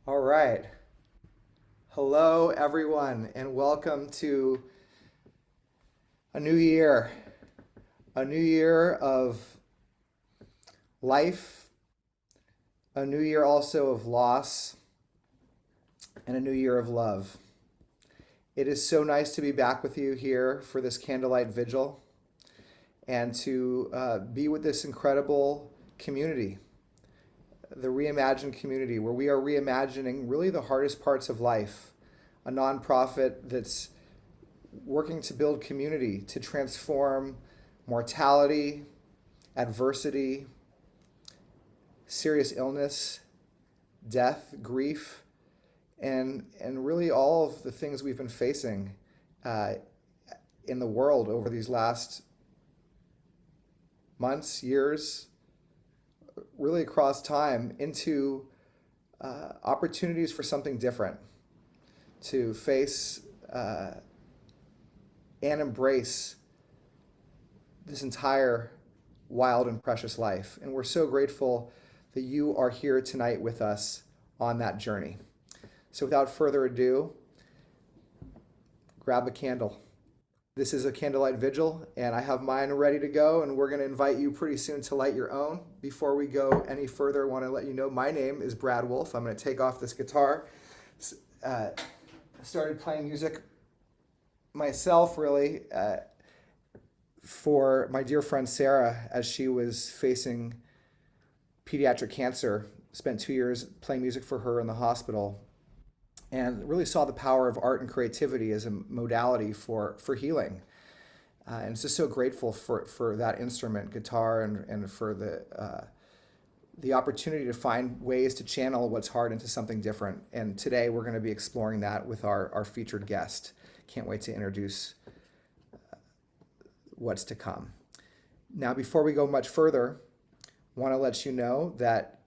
All right. Hello, everyone, and welcome to a new year. A new year of life, a new year also of loss, and a new year of love. It is so nice to be back with you here for this Candlelight Vigil and to be with this incredible community, the Reimagine community, where we are reimagining really the hardest parts of life. A nonprofit that's working to build community, to transform mortality, adversity, serious illness, death, grief, and really all of the things we've been facing uh, in the world over these last months, years, really across time, into opportunities for something different, to face and embrace this entire wild and precious life. And we're so grateful that you are here tonight with us on that journey. So without further ado, grab a candle. This is a candlelight vigil, and I have mine ready to go, and we're going to invite you pretty soon to light your own. Before we go any further, I want to let you know my name is Brad Wolf. I'm going to take off this guitar. I started playing music myself, really, for my dear friend Sarah as she was facing pediatric cancer. Spent 2 years playing music for her in the hospital, and really saw the power of art and creativity as a modality for healing. And just so grateful for that instrument, guitar, and for the opportunity to find ways to channel what's hard into something different. And today we're going to be exploring that with our featured guest. Can't wait to introduce what's to come. Now, before we go much further, I want to let you know that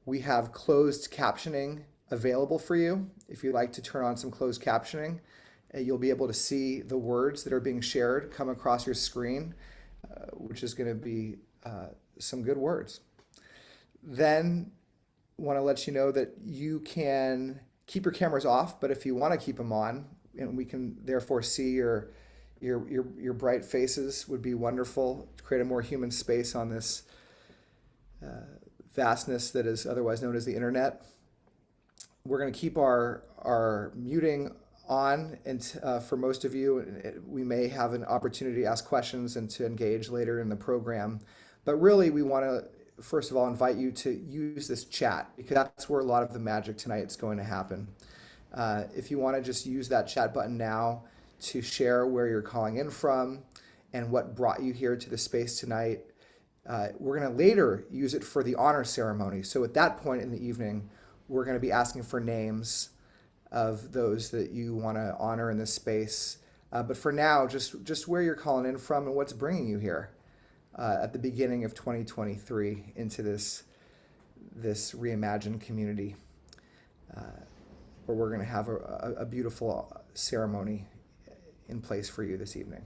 we have closed captioning available for you. If you'd like to turn on some closed captioning, you'll be able to see the words that are being shared come across your screen, which is going to be some good words. Then I want to let you know that you can keep your cameras off, but if you want to keep them on, and we can therefore see your bright faces, would be wonderful to create a more human space on this vastness that is otherwise known as the internet. We're going to keep our muting on, and for most of you, we may have an opportunity to ask questions and to engage later in the program. But really, we want to, first of all, invite you to use this chat, because that's where a lot of the magic tonight is going to happen. If you want to just use that chat button now to share where you're calling in from and what brought you here to the space tonight, we're going to later use it for the honor ceremony. So at that point in the evening, we're going to be asking for names of those that you want to honor in this space. But for now, just where you're calling in from and what's bringing you here at the beginning of 2023 into this reimagined community, where we're going to have a beautiful ceremony in place for you this evening.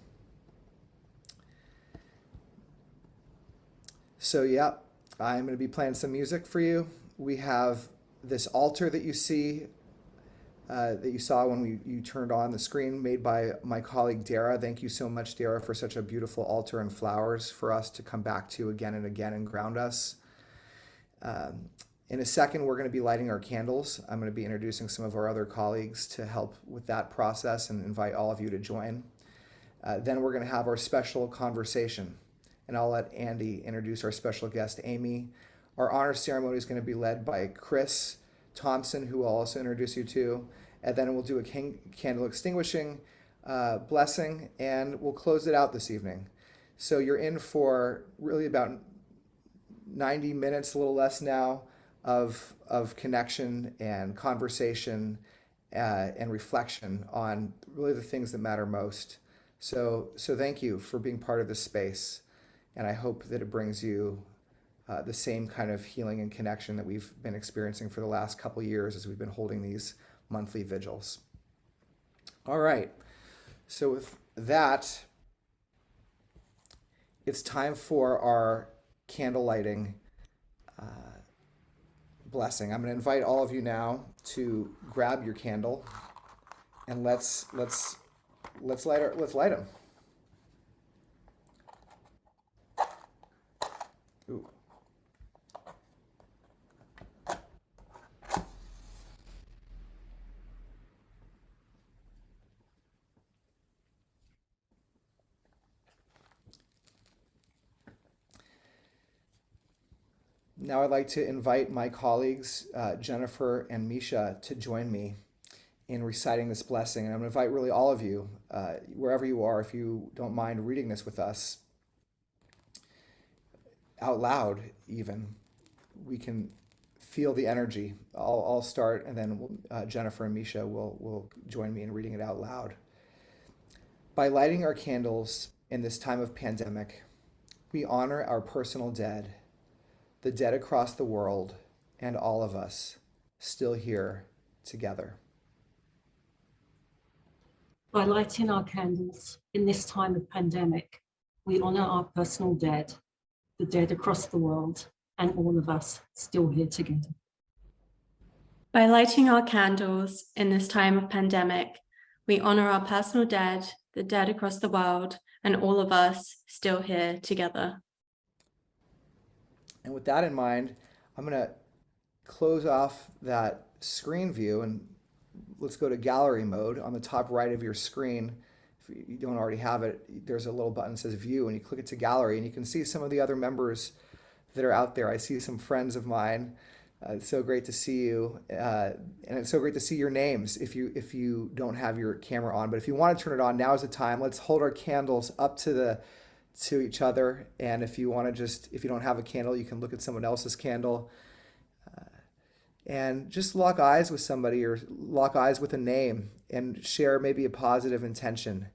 So yeah, I'm going to be playing some music for you. We have this altar that you see, that you saw when you turned on the screen, made by my colleague Dara. Thank you so much, Dara, for such a beautiful altar and flowers for us to come back to again and again and ground us. In a second, we're going to be lighting our candles. I'm going to be introducing some of our other colleagues to help with that process and invite all of you to join. Then we're going to have our special conversation, and I'll let Andy introduce our special guest, Aimee. Our honor ceremony is going to be led by Chris Thompson, who I'll also introduce you to, and then we'll do a candle extinguishing blessing, and we'll close it out this evening. So you're in for really about 90 minutes, a little less now, of connection and conversation and reflection on really the things that matter most. So thank you for being part of this space, and I hope that it brings you the same kind of healing and connection that we've been experiencing for the last couple years as we've been holding these monthly vigils. All right, so with that, it's time for our candle lighting blessing. I'm going to invite all of you now to grab your candle and let's light them. Ooh. Now I'd like to invite my colleagues, Jennifer and Misha, to join me in reciting this blessing. And I'm going to invite really all of you, wherever you are, if you don't mind reading this with us out loud even. We can feel the energy. I'll start, and then Jennifer and Misha will join me in reading it out loud. By lighting our candles in this time of pandemic, we honor our personal dead, the dead across the world, and all of us still here together. By lighting our candles in this time of pandemic, we honor our personal dead, the dead across the world, and all of us still here together. By lighting our candles in this time of pandemic, we honor our personal dead, the dead across the world, and all of us still here together. And with that in mind, I'm going to close off that screen view and let's go to gallery mode. On the top right of your screen, if you don't already have it, there's a little button that says view, and you click it to gallery, and you can see some of the other members that are out there. I see some friends of mine. It's so great to see you, and it's so great to see your names if you don't have your camera on. But if you want to turn it on, now is the time. Let's hold our candles up to each other, and if you don't have a candle, you can look at someone else's candle, and just lock eyes with somebody or lock eyes with a name and share maybe a positive intention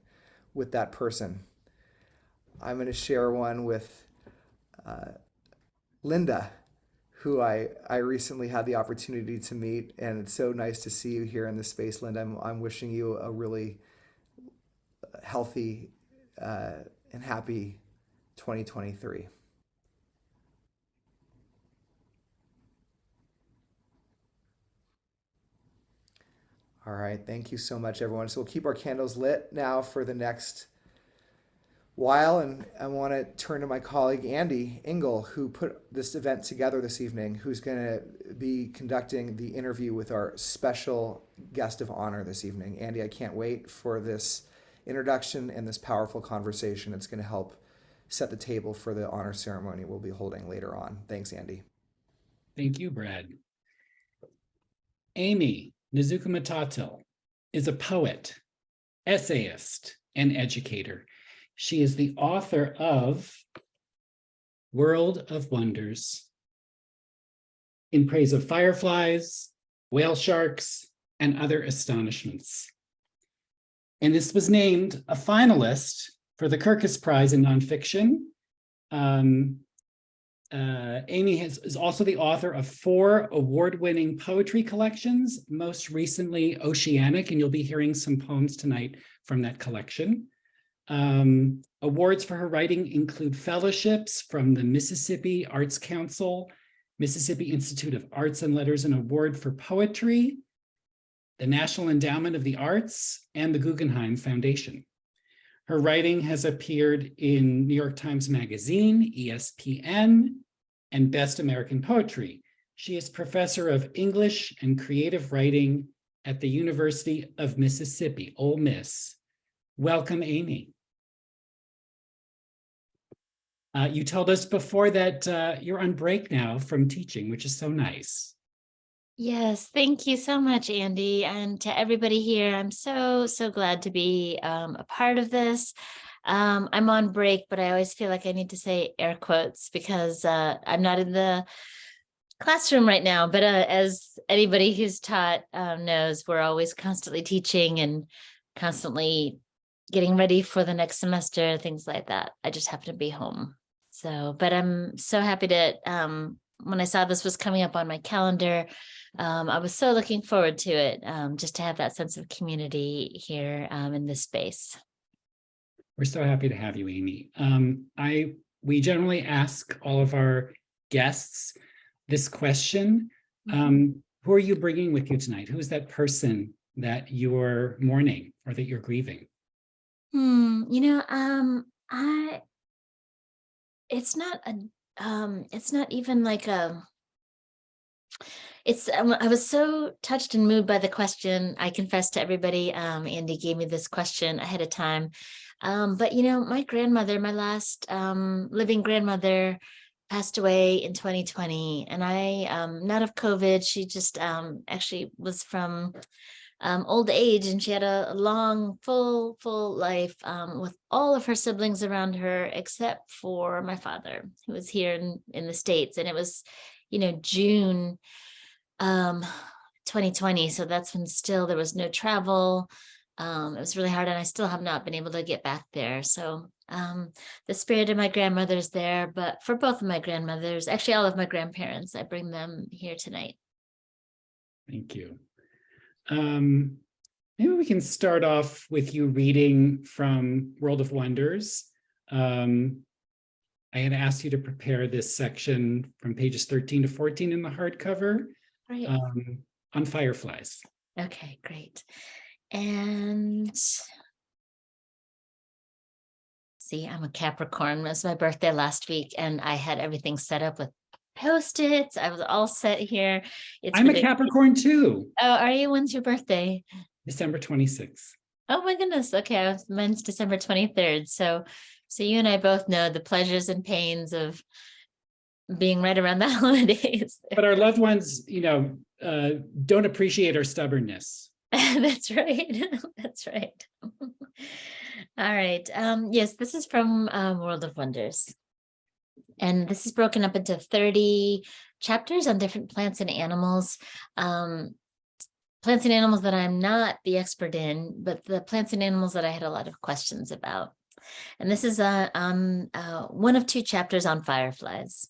with that person. I'm going to share one with Linda, who I recently had the opportunity to meet, and it's so nice to see you here in this space, Linda. I'm wishing you a really healthy and happy 2023. All right, thank you so much, everyone. So we'll keep our candles lit now for the next while, and I want to turn to my colleague Andy Engel, who put this event together this evening, who's going to be conducting the interview with our special guest of honor this evening. Andy, I can't wait for this introduction and this powerful conversation. It's going to help set the table for the honor ceremony we'll be holding later on. Thanks, Andy. Thank you, Brad. Aimee Nezhukumatathil is a poet, essayist, and educator. She is the author of World of Wonders, In Praise of Fireflies, Whale Sharks, and Other Astonishments. And this was named a finalist for the Kirkus Prize in Nonfiction. Aimee is also the author of 4 award-winning poetry collections, most recently Oceanic, and you'll be hearing some poems tonight from that collection. Awards for her writing include fellowships from the Mississippi Arts Council, Mississippi Institute of Arts and Letters, an award for poetry, the National Endowment of the Arts, and the Guggenheim Foundation. Her writing has appeared in New York Times Magazine, ESPN, and Best American Poetry. She is professor of English and creative writing at the University of Mississippi, Ole Miss. Welcome, Aimee. You told us before that you're on break now from teaching, which is so nice. Yes, thank you so much, Andy, and to everybody here. I'm so glad to be a part of this. I'm on break, but I always feel like I need to say air quotes because I'm not in the classroom right now. But as anybody who's taught knows, we're always constantly teaching and constantly getting ready for the next semester, things like that. I just happen to be home. But I'm so happy to, when I saw this was coming up on my calendar, I was so looking forward to it, just to have that sense of community here in this space. We're so happy to have you, Aimee. We generally ask all of our guests this question. Who are you bringing with you tonight? Who's that person that you're mourning or that you're grieving? It's not even like I was so touched and moved by the question. I confess to everybody, Andy gave me this question ahead of time. But my grandmother, my last living grandmother, passed away in 2020, and not of COVID. She just actually was from old age, and she had a long, full life with all of her siblings around her, except for my father, who was here in the States. And it was, June 2020. So that's when still there was no travel. It was really hard, and I still have not been able to get back there. So the spirit of my grandmother's there, but for both of my grandmothers, actually all of my grandparents, I bring them here tonight. Thank you. Maybe we can start off with you reading from World of Wonders. I had asked you to prepare this section from pages 13 to 14 in the hardcover, Right. On fireflies. Okay, great. And see, I'm a Capricorn. It was my birthday last week, and I had everything set up with Post-its. I was all set here. I'm a Capricorn too. Oh, are you? When's your birthday? December 26th. Oh my goodness. Okay, mine's December 23rd. So you and I both know the pleasures and pains of being right around the holidays. But our loved ones, don't appreciate our stubbornness. That's right. That's right. All right. Yes, this is from World of Wonders. And this is broken up into 30 chapters on different plants and animals. Plants and animals that I'm not the expert in, but the plants and animals that I had a lot of questions about. And this is one of two chapters on fireflies.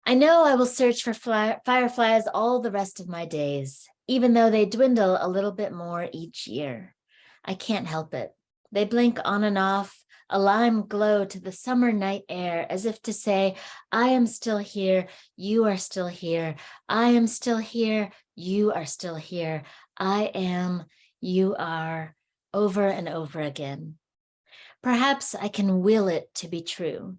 I know I will search for fireflies all the rest of my days, even though they dwindle a little bit more each year. I can't help it. They blink on and off, a lime glow to the summer night air, as if to say, I am still here, you are still here. I am still here, you are still here. I am, you are, over and over again. Perhaps I can will it to be true.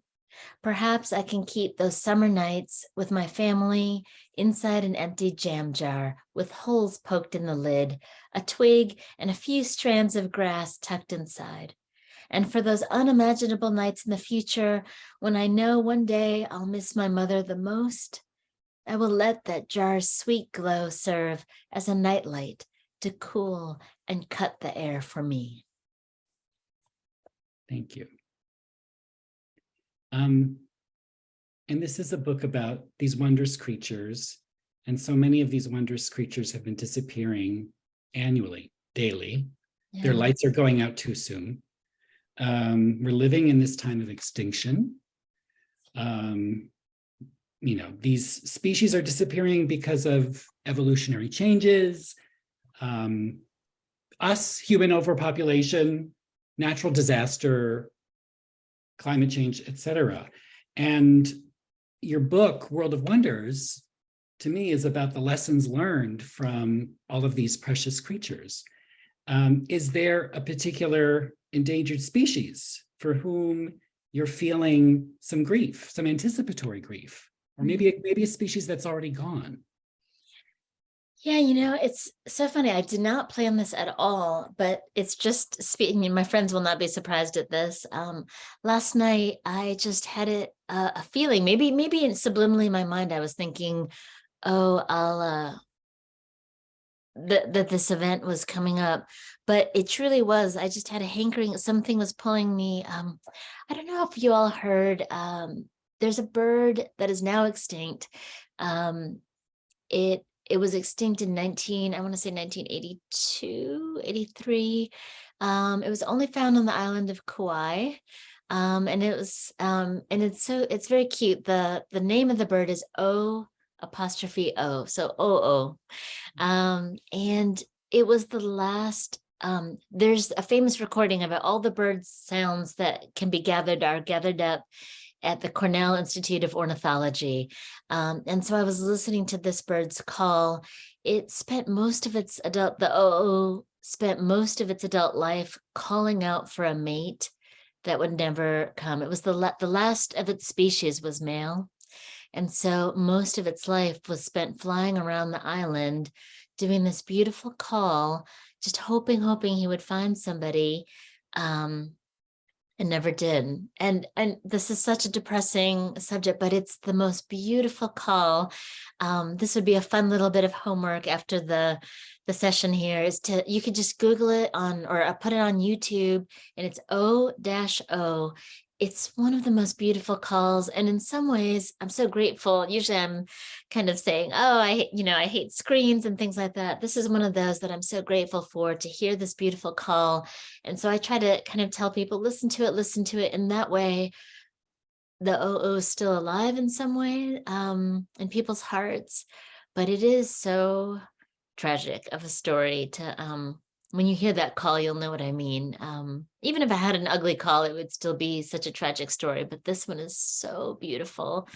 Perhaps I can keep those summer nights with my family inside an empty jam jar with holes poked in the lid, a twig and a few strands of grass tucked inside. And for those unimaginable nights in the future, when I know one day I'll miss my mother the most, I will let that jar's sweet glow serve as a nightlight to cool and cut the air for me. Thank you. And this is a book about these wondrous creatures. And so many of these wondrous creatures have been disappearing annually, daily. Yeah. Their lights are going out too soon. We're living in this time of extinction. These species are disappearing because of evolutionary changes, us, human overpopulation, natural disaster, climate change, etc. And your book, World of Wonders, to me is about the lessons learned from all of these precious creatures. Is there a particular endangered species for whom you're feeling some grief, some anticipatory grief, or maybe a species that's already gone? Yeah, it's so funny. I did not plan this at all, but it's just speaking. My friends will not be surprised at this. Last night, I just had a feeling, maybe subliminally in my mind, I was thinking, oh, I'll that this event was coming up, but it truly was. I just had a hankering. Something was pulling me. I don't know if you all heard. There's a bird that is now extinct. It was extinct in 1982, 83. It was only found on the island of Kauai. And it was, and it's very cute. The name of the bird is O''O, so O''O. And it was the last, there's a famous recording of it. All the bird sounds that can be gathered are gathered up at the Cornell Institute of Ornithology. And so I was listening to this bird's call. It spent most of its adult, the OO spent most of its adult life calling out for a mate that would never come. It was the last of its species was male. And so most of its life was spent flying around the island, doing this beautiful call, just hoping he would find somebody, and never did. And this is such a depressing subject, but it's the most beautiful call. This would be a fun little bit of homework after the session here, is you could just Google it or put it on YouTube, and it's O-O. It's one of the most beautiful calls. And in some ways, I'm so grateful. Usually I'm kind of saying, oh, I hate screens and things like that. This is one of those that I'm so grateful for, to hear this beautiful call. And so I try to kind of tell people, listen to it. And that way, the OO is still alive in some way, in people's hearts. But it is so tragic of a story to, when you hear that call, you'll know what I mean. Even if I had an ugly call, it would still be such a tragic story, but this one is so beautiful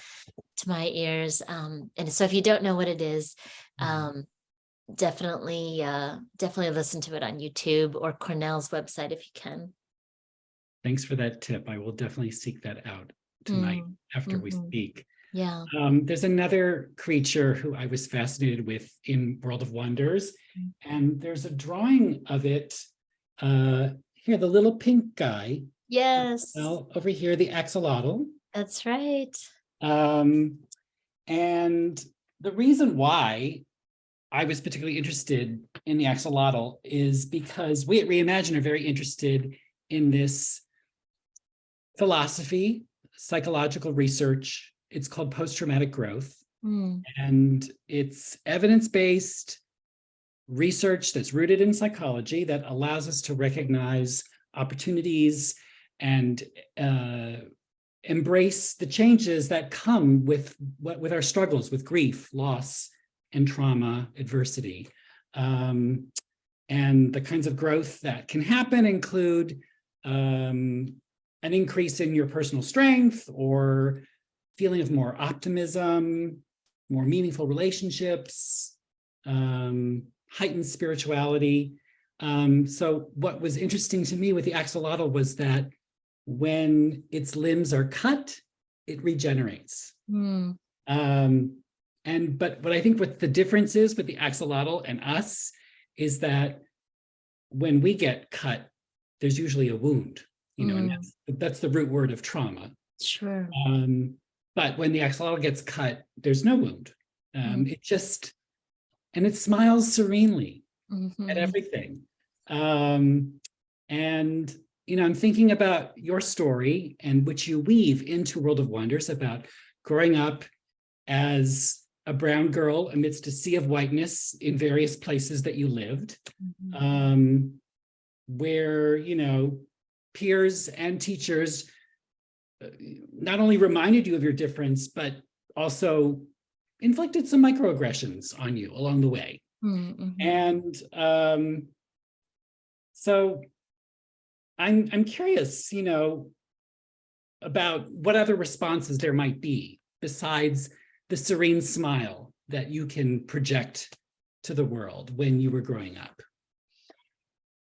to my ears. And so if you don't know what it is, definitely listen to it on YouTube or Cornell's website if you can. Thanks for that tip. I will definitely seek that out tonight after we speak. Yeah. There's another creature who I was fascinated with in World of Wonders, and there's a drawing of it here, the little pink guy. Yes. Well, over here, the axolotl. That's right. And the reason why I was particularly interested in the axolotl is because we at Reimagine are very interested in this philosophy, psychological research. It's called post-traumatic growth, and it's evidence-based research that's rooted in psychology that allows us to recognize opportunities and embrace the changes that come with our struggles with grief, loss, and trauma, adversity. And the kinds of growth that can happen include an increase in your personal strength, or feeling of more optimism, more meaningful relationships, heightened spirituality. So what was interesting to me with the axolotl was that when its limbs are cut, it regenerates. But what I think what the difference is with the axolotl and us is that when we get cut, there's usually a wound, and that's the root word of trauma. Sure. But when the axolotl gets cut, there's no wound. It just, and it smiles serenely at everything. And, I'm thinking about your story, and which you weave into World of Wonders, about growing up as a brown girl amidst a sea of whiteness in various places that you lived, where, peers and teachers not only reminded you of your difference, but also inflicted some microaggressions on you along the way. And so I'm curious, about what other responses there might be besides the serene smile that you can project to the world when you were growing up.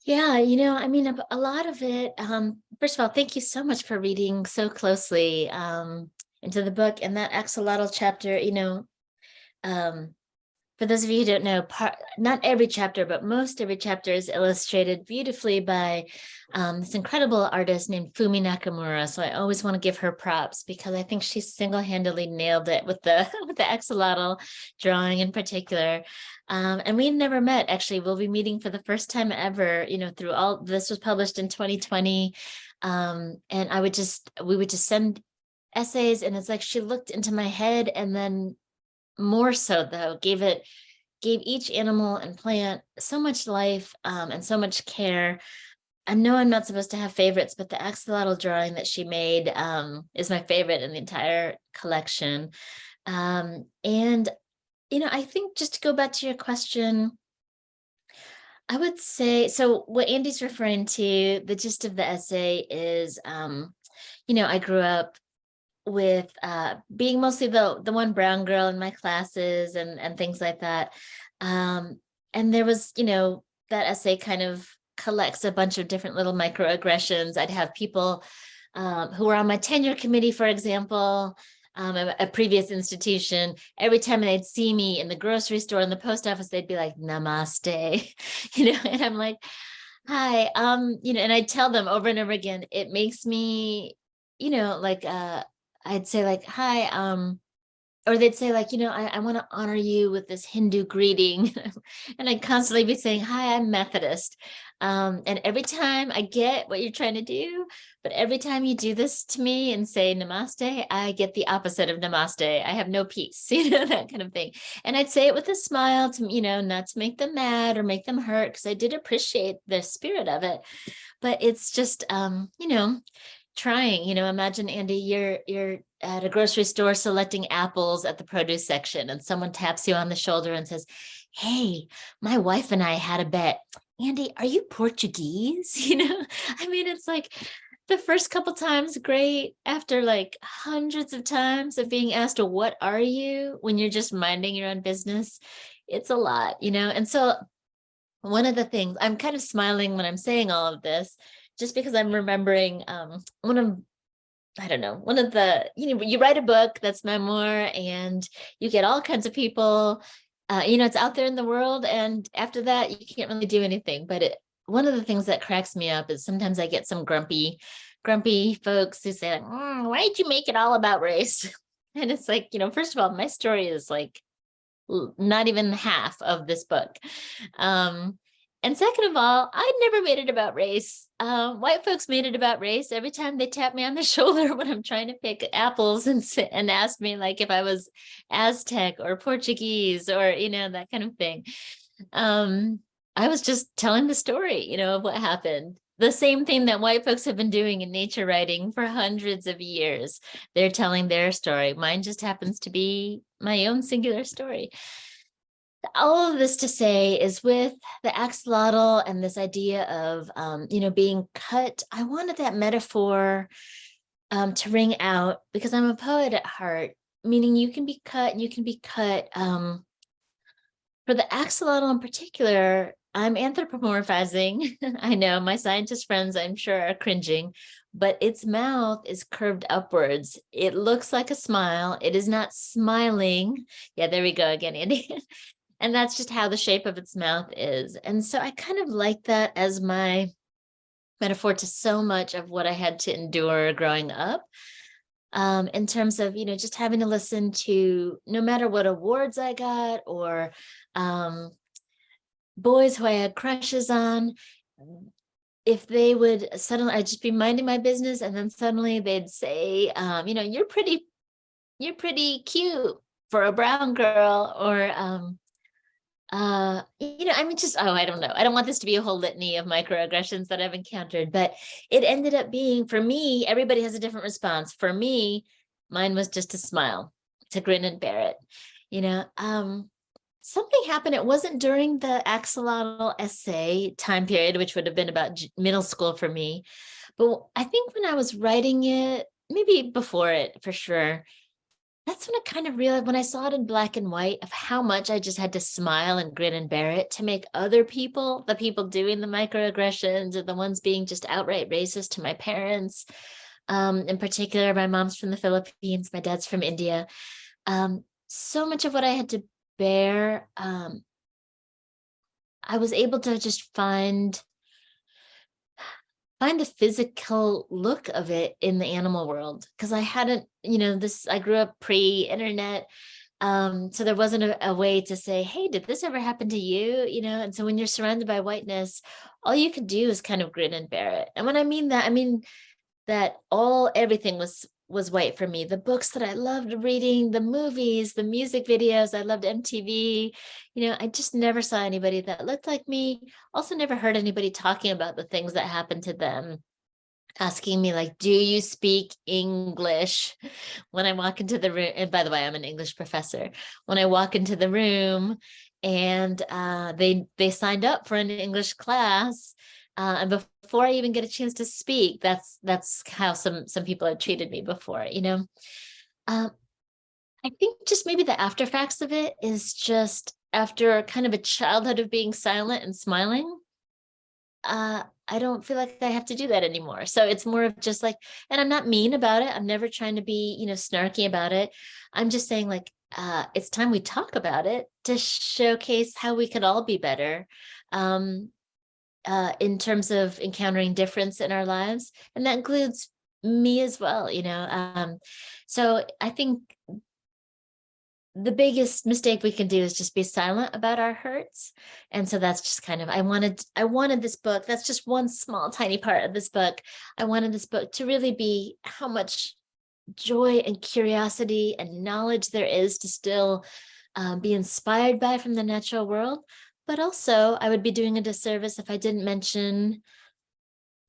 Yeah, a lot of it, first of all, thank you so much for reading so closely into the book. And that axolotl chapter, for those of you who don't know, not every chapter, but most every chapter is illustrated beautifully by this incredible artist named Fumi Nakamura. So I always want to give her props, because I think she single-handedly nailed it with the axolotl drawing in particular. And we never met, actually. We'll be meeting for the first time ever, through all, this was published in 2020. And we would just send essays, and it's like she looked into my head, and then more so though, gave each animal and plant so much life and so much care. I know I'm not supposed to have favorites, but the axolotl drawing that she made is my favorite in the entire collection. And I think, just to go back to your question, I would say, so what Andy's referring to, the gist of the essay is, I grew up with being mostly the one brown girl in my classes and things like that. And there was, that essay kind of collects a bunch of different little microaggressions. I'd have people who were on my tenure committee, for example, a previous institution. Every time they'd see me in the grocery store, in the post office, they'd be like, namaste, and I'm like, hi, and I'd tell them over and over again, it makes me, I'd say like, hi, or they'd say like, I want to honor you with this Hindu greeting. And I'd constantly be saying, hi, I'm Methodist. And every time I get what you're trying to do, but every time you do this to me and say namaste, I get the opposite of namaste. I have no peace, that kind of thing. And I'd say it with a smile to, not to make them mad or make them hurt, because I did appreciate the spirit of it. But it's just, trying, imagine, Andy, you're at a grocery store selecting apples at the produce section, and someone taps you on the shoulder and says, hey, my wife and I had a bet. Andy, are you Portuguese? It's like the first couple times, great. After like hundreds of times of being asked, what are you, when you're just minding your own business, it's a lot, And so one of the things, I'm kind of smiling when I'm saying all of this, just because I'm remembering one of the, you write a book that's memoir and you get all kinds of people, it's out there in the world. And after that, you can't really do anything. But one of the things that cracks me up is sometimes I get some grumpy folks who say, like, why did you make it all about race? And it's like, first of all, my story is like not even half of this book. And second of all, I never made it about race. White folks made it about race every time they tap me on the shoulder when I'm trying to pick apples and ask me like if I was Aztec or Portuguese or, that kind of thing. I was just telling the story, of what happened. The same thing that white folks have been doing in nature writing for hundreds of years. They're telling their story. Mine just happens to be my own singular story. All of this to say is with the axolotl and this idea of, being cut, I wanted that metaphor to ring out, because I'm a poet at heart, meaning you can be cut and you can be cut. For the axolotl in particular, I'm anthropomorphizing. I know my scientist friends, I'm sure, are cringing, but its mouth is curved upwards. It looks like a smile. It is not smiling. Yeah, there we go again, Andy. And that's just how the shape of its mouth is. And so I kind of like that as my metaphor to so much of what I had to endure growing up, in terms of, just having to listen to, no matter what awards I got or boys who I had crushes on, if they would suddenly, I'd just be minding my business and then suddenly they'd say, you're pretty cute for a brown girl, or I don't know. I don't want this to be a whole litany of microaggressions that I've encountered, but it ended up being, for me, everybody has a different response. For me, mine was just to smile, to grin and bear it. Something happened. It wasn't during the axolotl essay time period, which would have been about middle school for me. But I think when I was writing it, maybe before it for sure, that's when I kind of realized, when I saw it in black and white, of how much I just had to smile and grin and bear it to make other people, the people doing the microaggressions or the ones being just outright racist to my parents, in particular, my mom's from the Philippines, my dad's from India. So much of what I had to bear, I was able to just find the physical look of it in the animal world, because I hadn't, I grew up pre-internet, so there wasn't a way to say, hey, did this ever happen to you? And so when you're surrounded by whiteness, all you could do is kind of grin and bear it. And when I mean that, I mean that everything was white for me. The books that I loved reading, the movies, the music videos, I loved MTV. I just never saw anybody that looked like me. Also never heard anybody talking about the things that happened to them, asking me like, do you speak English? When I walk into the room, and by the way, I'm an English professor. When I walk into the room and they signed up for an English class, And before I even get a chance to speak, that's how some people have treated me before, you know. I think just maybe the after facts of it is just after kind of a childhood of being silent and smiling, I don't feel like I have to do that anymore. So it's more of just like, and I'm not mean about it. I'm never trying to be, you know, snarky about it. I'm just saying like, it's time we talk about it to showcase how we could all be better. In terms of encountering difference in our lives. And that includes me as well, you know. So I think the biggest mistake we can do is just be silent about our hurts. And so that's just kind of, I wanted this book. That's just one small, tiny part of this book. I wanted this book to really be how much joy and curiosity and knowledge there is to still be inspired by from the natural world. But also, I would be doing a disservice if I didn't mention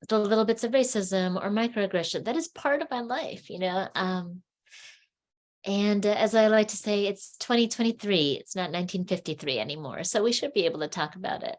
the little bits of racism or microaggression. That is part of my life, you know. And as I like to say, it's 2023. It's not 1953 anymore. So we should be able to talk about it.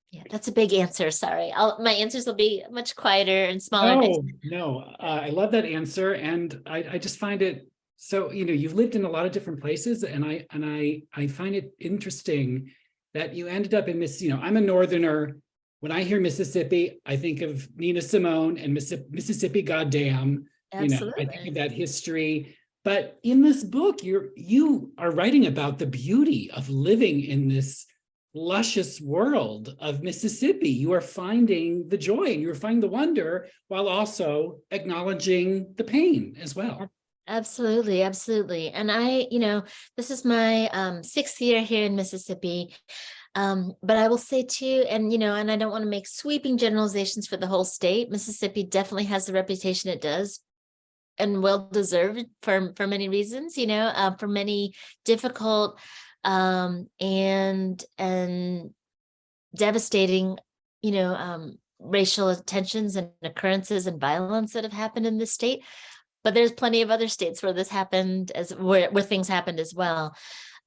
Yeah, that's a big answer. Sorry. My answers will be much quieter and smaller. No, I love that answer. And I just find it so, you know, you've lived in a lot of different places, and I find it interesting that you ended up in Miss, you know, I'm a Northerner. When I hear Mississippi, I think of Nina Simone and Mississippi Goddamn. Absolutely. You know, I think of that history. But in this book, you are writing about the beauty of living in this luscious world of Mississippi. You are finding the joy and you're finding the wonder while also acknowledging the pain as well. Absolutely, absolutely. And I, you know, this is my 6th year here in Mississippi. But I will say too, and you know, and I don't want to make sweeping generalizations for the whole state. Mississippi definitely has the reputation it does, and well deserved for many reasons, you know, for many difficult and devastating, you know, racial tensions and occurrences and violence that have happened in this state. But there's plenty of other states where this happened, where things happened as well.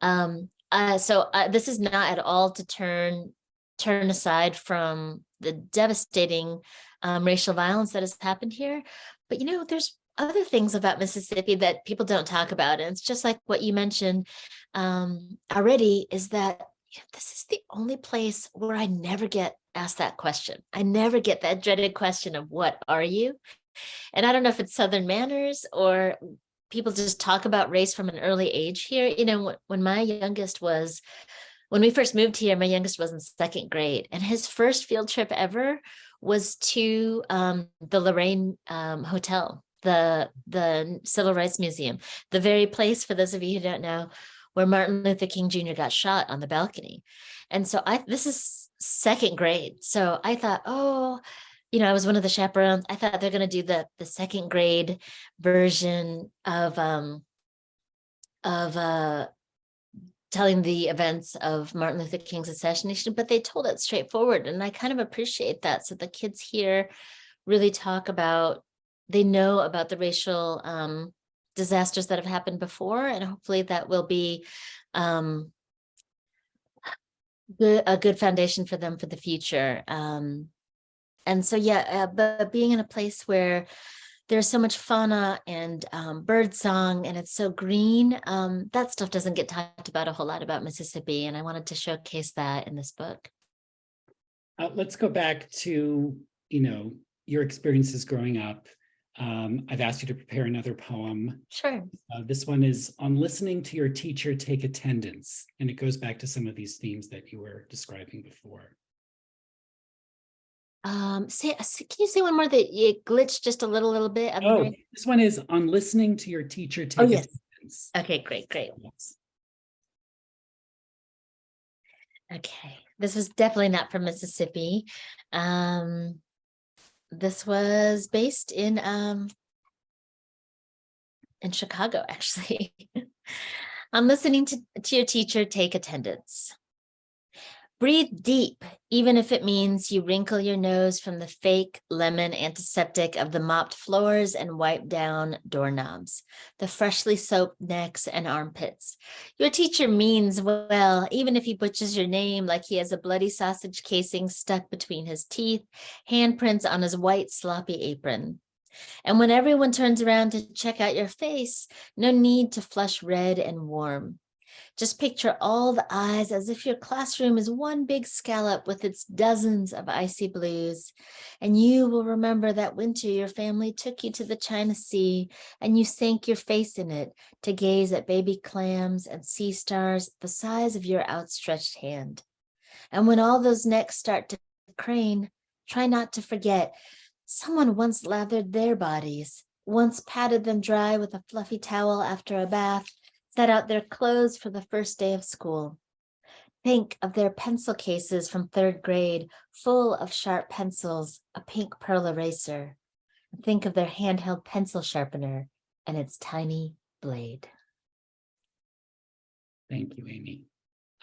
So this is not at all to turn aside from the devastating racial violence that has happened here. But, you know, there's other things about Mississippi that people don't talk about. And it's just like what you mentioned already, is that this is the only place where I never get asked that question. I never get that dreaded question of what are you? And I don't know if it's Southern manners or people just talk about race from an early age here. You know, when we first moved here, my youngest was in 2nd grade, and his first field trip ever was to the Lorraine Hotel, the Civil Rights Museum, the very place, for those of you who don't know, where Martin Luther King Jr. got shot on the balcony. And so this is 2nd grade. So I thought, oh, you know, I was one of the chaperones. I thought they're going to do the 2nd grade version of telling the events of Martin Luther King's assassination, but they told it straightforward. And I kind of appreciate that. So the kids here really they know about the racial disasters that have happened before. And hopefully that will be a good foundation for them for the future. And so, yeah, but being in a place where there's so much fauna and bird song and it's so green, that stuff doesn't get talked about a whole lot about Mississippi. And I wanted to showcase that in this book. Let's go back to, you know, your experiences growing up. I've asked you to prepare another poem. Sure. This one is on listening to your teacher take attendance. And it goes back to some of these themes that you were describing before. Can you say one more that it glitched just a little bit? This one is on listening to your teacher take attendance. Okay, great. Yes. Okay, this was definitely not from Mississippi. This was based in Chicago, actually. On listening to your teacher take attendance. Breathe deep, even if it means you wrinkle your nose from the fake lemon antiseptic of the mopped floors and wiped down doorknobs, the freshly soaped necks and armpits. Your teacher means well, even if he butchers your name like he has a bloody sausage casing stuck between his teeth, handprints on his white sloppy apron. And when everyone turns around to check out your face, no need to flush red and warm. Just picture all the eyes as if your classroom is one big scallop with its dozens of icy blues. And you will remember that winter your family took you to the China Sea and you sank your face in it to gaze at baby clams and sea stars the size of your outstretched hand. And when all those necks start to crane, try not to forget someone once lathered their bodies, once patted them dry with a fluffy towel after a bath, set out their clothes for the first day of school. Think of their pencil cases from 3rd grade, full of sharp pencils, a pink pearl eraser. Think of their handheld pencil sharpener and its tiny blade. Thank you, Aimee.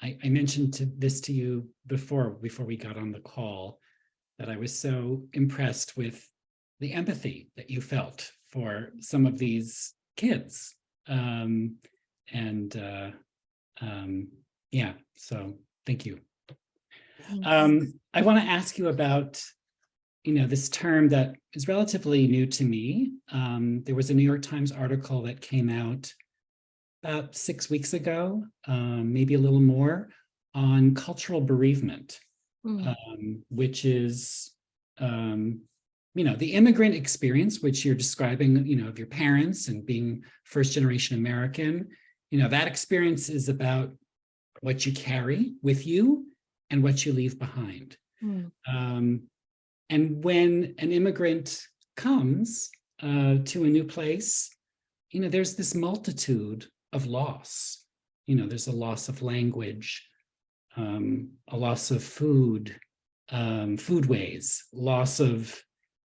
I mentioned this to you before we got on the call, that I was so impressed with the empathy that you felt for some of these kids. Yeah, so thank you. I want to ask you about, this term that is relatively new to me. There was a New York Times article that came out about 6 weeks ago, maybe a little more, on cultural bereavement, which is, the immigrant experience, which you're describing, of your parents and being first generation American. That experience is about what you carry with you and what you leave behind. And when an immigrant comes to a new place, there's this multitude of loss. There's a loss of language, a loss of foodways, loss of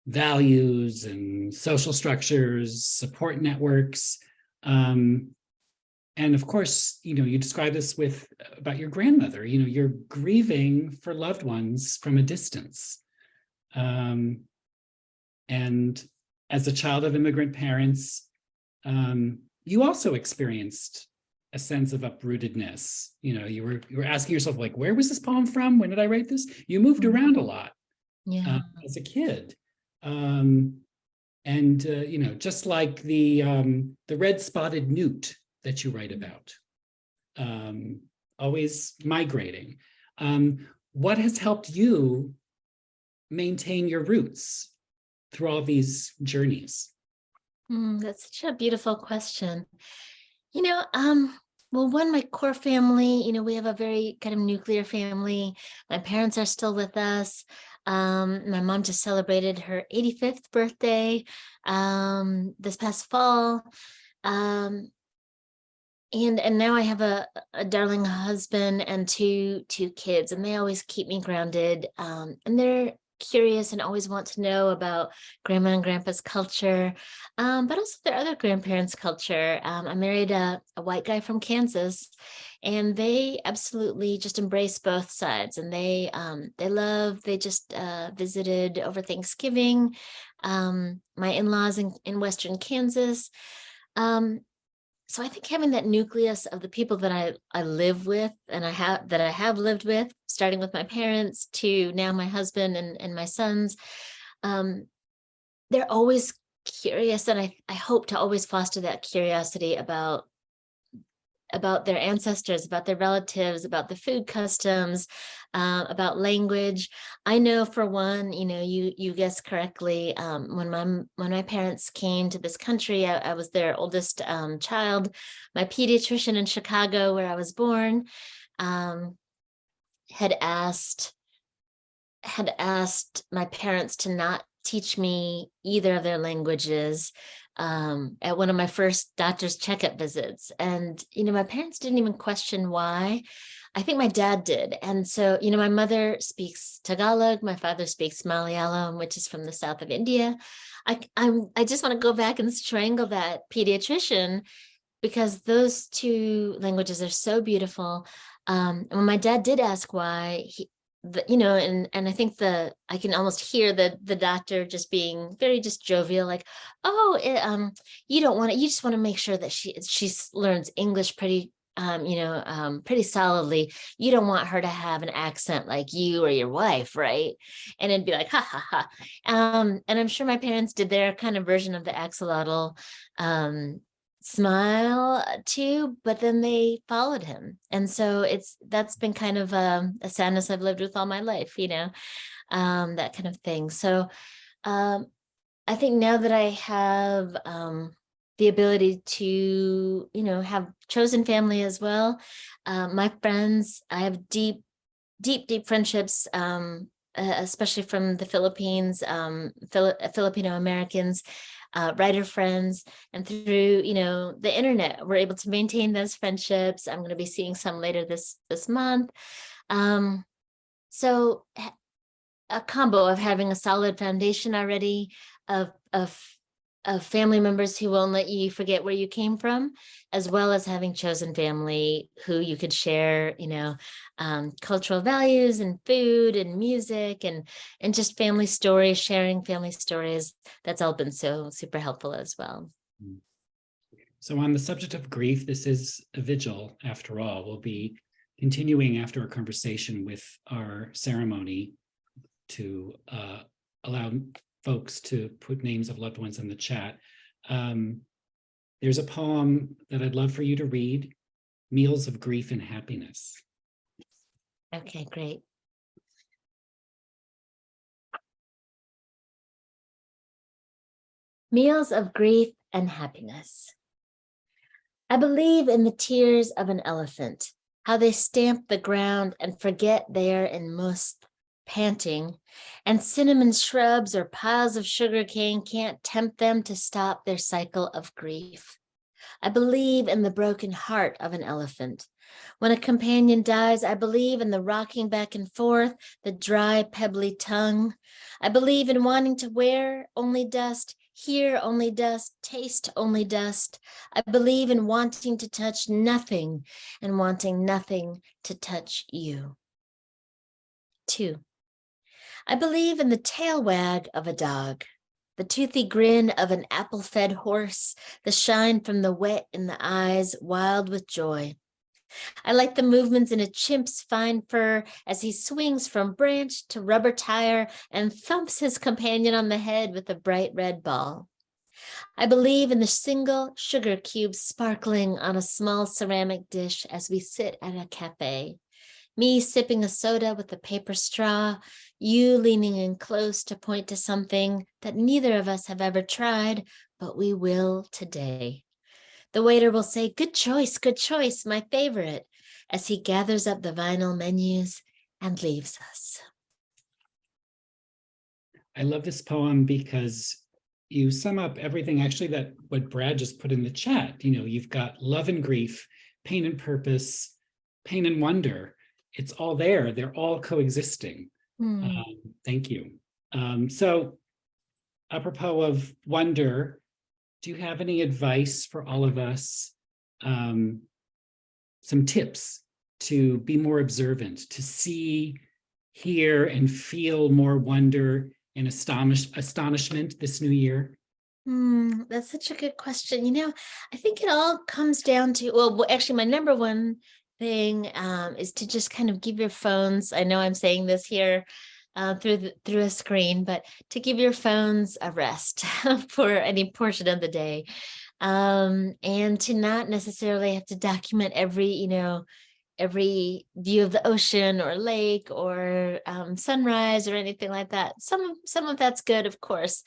values and social structures, support networks. And of course, you describe this about your grandmother, you're grieving for loved ones from a distance. And as a child of immigrant parents, you also experienced a sense of uprootedness. You were asking yourself, like, where was this poem from? When did I write this? You moved around a lot as a kid. Just like the red spotted newt that you write about, always migrating. What has helped you maintain your roots through all these journeys? That's such a beautiful question. Well, my core family, we have a very kind of nuclear family. My parents are still with us. My mom just celebrated her 85th birthday this past fall. And now I have a darling husband and two kids, and they always keep me grounded. And they're curious and always want to know about grandma and grandpa's culture, but also their other grandparents' culture. I married a white guy from Kansas, and they absolutely just embrace both sides. And they just visited over Thanksgiving, my in-laws in Western Kansas. So I think having that nucleus of the people that I live with and I have lived with, starting with my parents to now my husband and my sons, they're always curious, and I hope to always foster that curiosity about their ancestors, about their relatives, about the food customs, about language. I know, for one, you guessed correctly. When my parents came to this country, I was their oldest child. My pediatrician in Chicago, where I was born, had asked my parents to not teach me either of their languages at one of my first doctor's checkup visits. And, my parents didn't even question why. I think my dad did. And so, my mother speaks Tagalog, my father speaks Malayalam, which is from the south of India. I just want to go back and strangle that pediatrician, because those two languages are so beautiful. And when my dad did ask why, and I think I can almost hear the doctor just being very just jovial, like, oh, you don't want to, you just want to make sure that she learns English pretty pretty solidly. You don't want her to have an accent like you or your wife, right? And it'd be like, ha ha ha. And I'm sure my parents did their kind of version of the axolotl smile too, but then they followed him. And so that's been kind of a sadness I've lived with all my life, that kind of thing. So I think now that I have the ability to, have chosen family as well. My friends, I have deep friendships, especially from the Philippines, Filipino Americans, writer friends, and through, the internet, we're able to maintain those friendships. I'm going to be seeing some later this month. So a combo of having a solid foundation already of family members who won't let you forget where you came from, as well as having chosen family who you could share, cultural values and food and music and just family stories, sharing family stories. That's all been so super helpful as well. So on the subject of grief, this is a vigil after all. We'll be continuing after our conversation with our ceremony to allow folks to put names of loved ones in the chat. There's a poem that I'd love for you to read, Meals of Grief and Happiness. Okay, great. Meals of Grief and Happiness. I believe in the tears of an elephant, how they stamp the ground and forget they are in must, panting, and cinnamon shrubs or piles of sugarcane can't tempt them to stop their cycle of grief. I believe in the broken heart of an elephant. When a companion dies, I believe in the rocking back and forth, the dry, pebbly tongue. I believe in wanting to wear only dust, hear only dust, taste only dust. I believe in wanting to touch nothing and wanting nothing to touch you. 2. I believe in the tail wag of a dog, the toothy grin of an apple-fed horse, the shine from the wet in the eyes, wild with joy. I like the movements in a chimp's fine fur as he swings from branch to rubber tire and thumps his companion on the head with a bright red ball. I believe in the single sugar cubes sparkling on a small ceramic dish as we sit at a cafe. Me sipping a soda with a paper straw, you leaning in close to point to something that neither of us have ever tried, but we will today. The waiter will say, good choice, my favorite, as he gathers up the vinyl menus and leaves us. I love this poem because you sum up everything actually that what Brad just put in the chat. You've got love and grief, pain and purpose, pain and wonder. It's all there. They're all coexisting. Thank you. So apropos of wonder, do you have any advice for all of us? Some tips to be more observant, to see, hear, and feel more wonder and astonishment this new year? That's such a good question. I think it all comes down to, well, actually, my number one thing is to just kind of give your phones, I know I'm saying this here through a screen, but to give your phones a rest for any portion of the day, and to not necessarily have to document every view of the ocean or lake or sunrise or anything like that. Some of that's good, of course.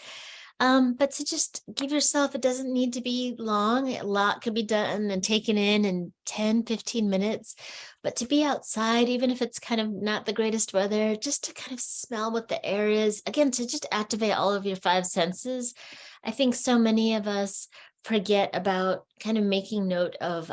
But to just give yourself, it doesn't need to be long. A lot could be done and taken in 10, 15 minutes, but to be outside, even if it's kind of not the greatest weather, just to kind of smell what the air is, again, to just activate all of your 5 senses. I think so many of us forget about kind of making note of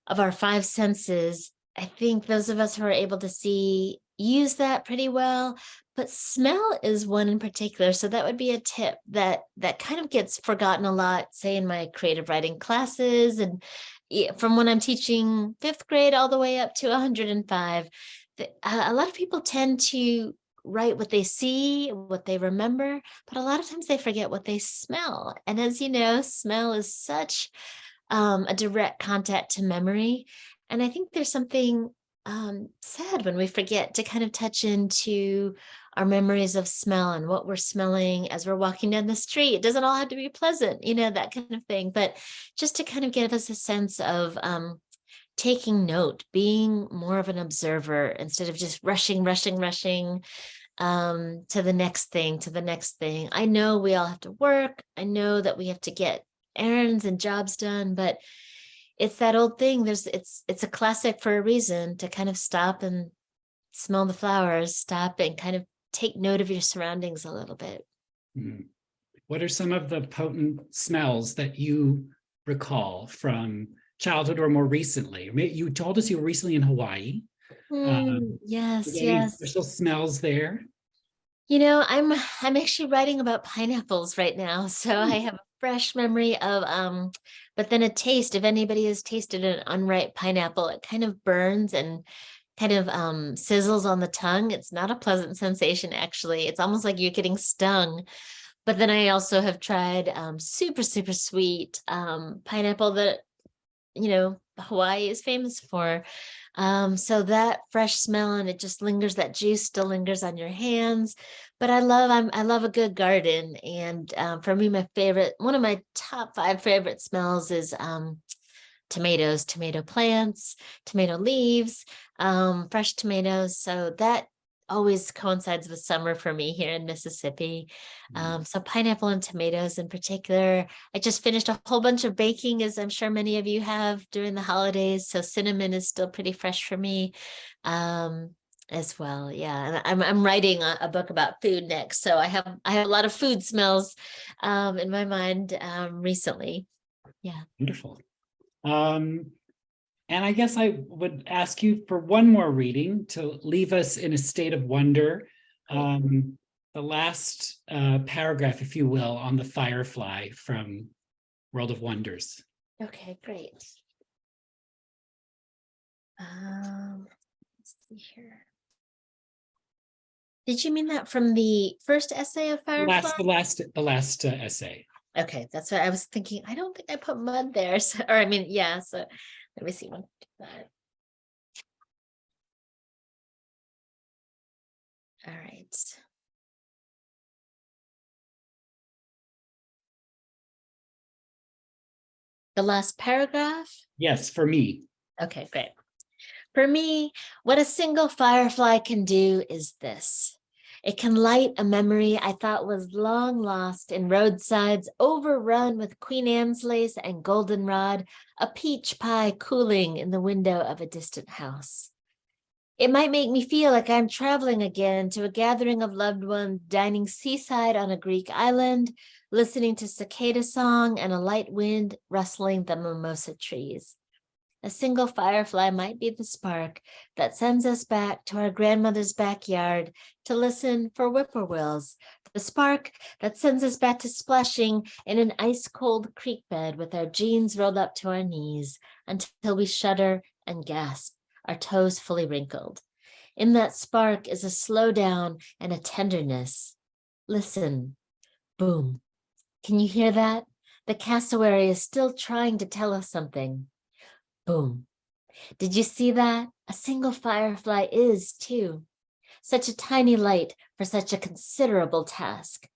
our 5 senses. I think those of us who are able to see use that pretty well, but smell is one in particular. So that would be a tip that kind of gets forgotten a lot, say in my creative writing classes and from when I'm teaching 5th grade all the way up to 105, a lot of people tend to write what they see, what they remember, but a lot of times they forget what they smell. And as you know, smell is such a direct contact to memory. And I think there's something sad when we forget to kind of touch into our memories of smell and what we're smelling as we're walking down the street. It doesn't all have to be pleasant, that kind of thing, but just to kind of give us a sense of taking note, being more of an observer instead of just rushing to the next thing. I know we all have to work. I know that we have to get errands and jobs done, but it's that old thing. It's a classic for a reason, to kind of stop and smell the flowers, stop and kind of take note of your surroundings a little bit. Mhm. What are some of the potent smells that you recall from childhood or more recently? You told us you were recently in Hawaii. Yes. Any special smells there? I'm actually writing about pineapples right now, so I have a fresh memory of but then a taste. If anybody has tasted an unripe pineapple, it kind of burns and kind of sizzles on the tongue. It's not a pleasant sensation, actually. It's almost like you're getting stung. But then I also have tried super, super sweet pineapple that, Hawaii is famous for. So that fresh smell, and it just lingers, that juice still lingers on your hands. But I love a good garden. And for me, one of my top 5 favorite smells is tomatoes, tomato plants, tomato leaves, fresh tomatoes. So that always coincides with summer for me here in Mississippi. So pineapple and tomatoes in particular. I just finished a whole bunch of baking, as I'm sure many of you have, during the holidays. So cinnamon is still pretty fresh for me as well. Yeah, and I'm writing a book about food next, so I have a lot of food smells in my mind recently. Yeah. Wonderful. And I guess I would ask you for one more reading to leave us in a state of wonder. The last paragraph, if you will, on the firefly from World of Wonders. Okay, great. Let's see here. Did you mean that from the first essay of Firefly? The last essay. Okay, that's what I was thinking. I don't think I put mud there. So, yeah, so let me see one. All right. The last paragraph? Yes, for me. Okay, great. For me, what a single firefly can do is this. It can light a memory I thought was long lost in roadsides overrun with Queen Anne's lace and goldenrod, a peach pie cooling in the window of a distant house. It might make me feel like I'm traveling again to a gathering of loved ones dining seaside on a Greek island, listening to cicada song and a light wind rustling the mimosa trees. A single firefly might be the spark that sends us back to our grandmother's backyard to listen for whippoorwills, the spark that sends us back to splashing in an ice-cold creek bed with our jeans rolled up to our knees until we shudder and gasp, our toes fully wrinkled. In that spark is a slowdown and a tenderness. Listen, boom. Can you hear that? The cassowary is still trying to tell us something. Boom. Did you see that? A single firefly is too. Such a tiny light for such a considerable task.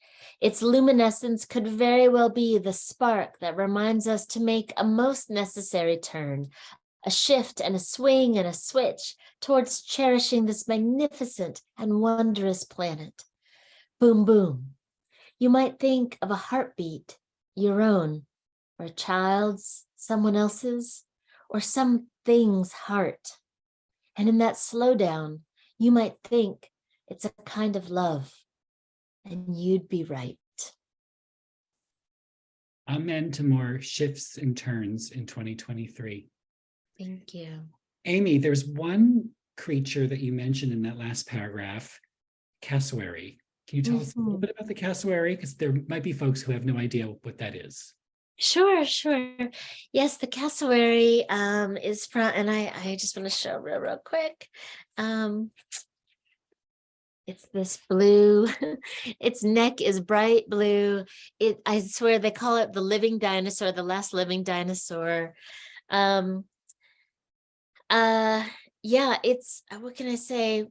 Its luminescence could very well be the spark that reminds us to make a most necessary turn, a shift and a swing and a switch towards cherishing this magnificent and wondrous planet. Boom, boom. You might think of a heartbeat, your own, or a child's, someone else's, or something's heart. And in that slowdown, you might think it's a kind of love, and you'd be right. Amen to more shifts and turns in 2023. Thank you. Aimee, there's one creature that you mentioned in that last paragraph, cassowary. Can you tell us a little bit about the cassowary? Because there might be folks who have no idea what that is. Sure, sure. Yes, the cassowary is from, and I just want to show real quick. Um, it's this blue. Its neck is bright blue. I swear they call it the living dinosaur, the last living dinosaur. Um, uh, yeah, it's what can I say?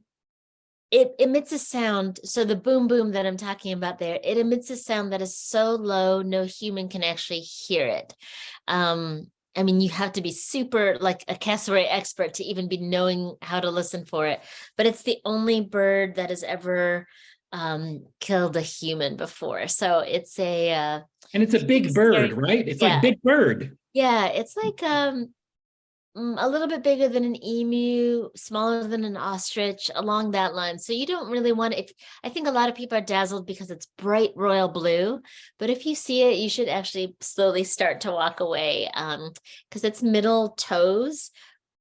It emits a sound. So the boom boom that I'm talking about there, it emits a sound that is so low, no human can actually hear it. I mean, you have to be super like a cassowary expert to even be knowing how to listen for it. But it's the only bird that has ever killed a human before. So it's And it's a big bird, scary. right? It's like Yeah. Big Bird. Yeah, it's like a little bit bigger than an emu, smaller than an ostrich, along that line. So you don't really want if I think a lot of people are dazzled because it's bright royal blue, but if you see it, you should actually slowly start to walk away because its middle toes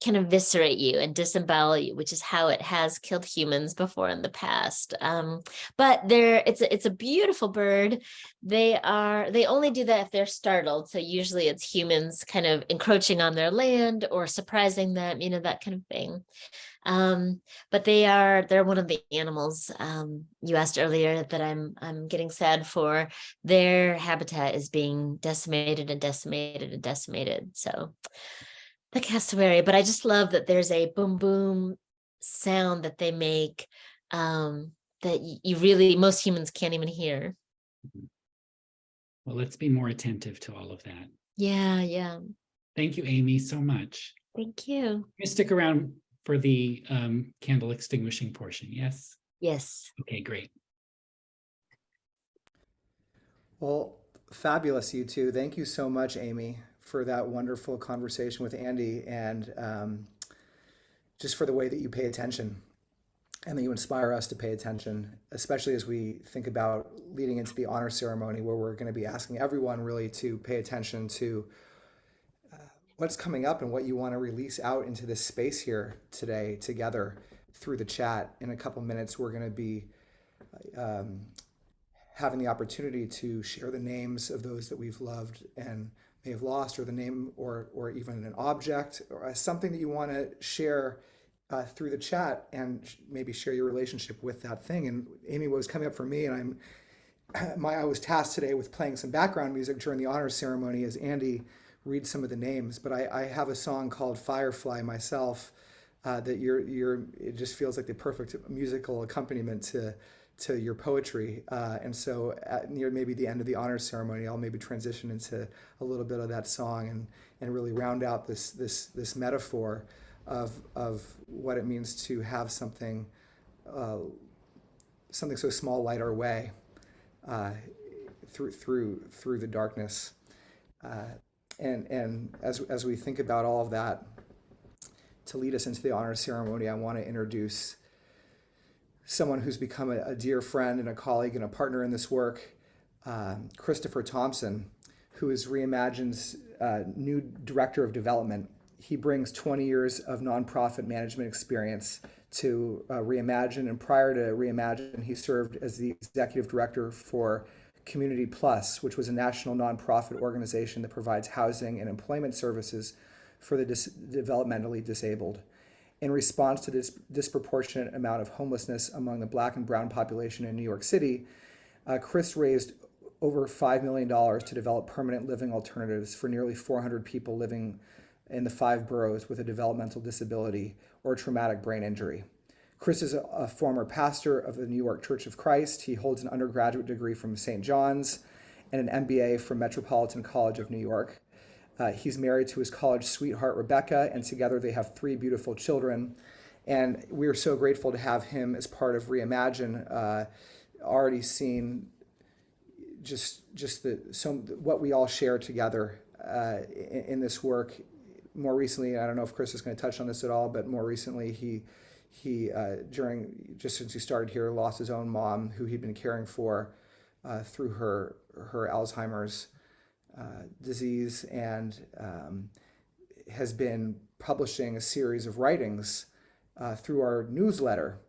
can eviscerate you and disembowel you, which is how it has killed humans before in the past. But it's a beautiful bird. They only do that if they're startled. So usually it's humans kind of encroaching on their land or surprising them, that kind of thing. But they're one of the animals you asked earlier that I'm getting sad for. Their habitat is being decimated and decimated and decimated. So the cassowary, but I just love that there's a boom boom sound that they make that you really most humans can't even hear. Well, let's be more attentive to all of that. Yeah. Thank you, Aimee, so much. Thank you. You stick around for the candle extinguishing portion, yes? Yes. Okay, great. Well, fabulous, you two. Thank you so much, Aimee, for that wonderful conversation with Andy, and just for the way that you pay attention and that you inspire us to pay attention, especially as we think about leading into the honor ceremony, where we're going to be asking everyone really to pay attention to what's coming up and what you want to release out into this space here today together through the chat. In a couple minutes, we're going to be having the opportunity to share the names of those that we've loved and may have lost, or the name or even an object or something that you want to share through the chat, and maybe share your relationship with that thing. And Aimee, what was coming up for me, and I was tasked today with playing some background music during the honor ceremony as Andy reads some of the names, but I have a song called Firefly myself that it just feels like the perfect musical accompaniment to your poetry. And so near maybe the end of the honor ceremony, I'll maybe transition into a little bit of that song and really round out this metaphor of what it means to have something so small light our way through the darkness. And as we think about all of that, to lead us into the honor ceremony, I want to introduce someone who's become a dear friend and a colleague and a partner in this work, Christopher Thompson, who is Reimagine's new director of development. He brings 20 years of nonprofit management experience to Reimagine, and prior to Reimagine, he served as the executive director for Community Plus, which was a national nonprofit organization that provides housing and employment services for the developmentally disabled. In response to this disproportionate amount of homelessness among the Black and brown population in New York City, Chris raised over $5 million to develop permanent living alternatives for nearly 400 people living in the 5 boroughs with a developmental disability or traumatic brain injury. Chris is a former pastor of the New York Church of Christ. He holds an undergraduate degree from St. John's and an MBA from Metropolitan College of New York. He's married to his college sweetheart, Rebecca, and together they have 3 beautiful children. And we are so grateful to have him as part of Reimagine, already seen what we all share together in this work. More recently, I don't know if Chris is going to touch on this at all, but more recently he just since he started here, lost his own mom, who he'd been caring for through her Alzheimer's disease, and has been publishing a series of writings through our newsletter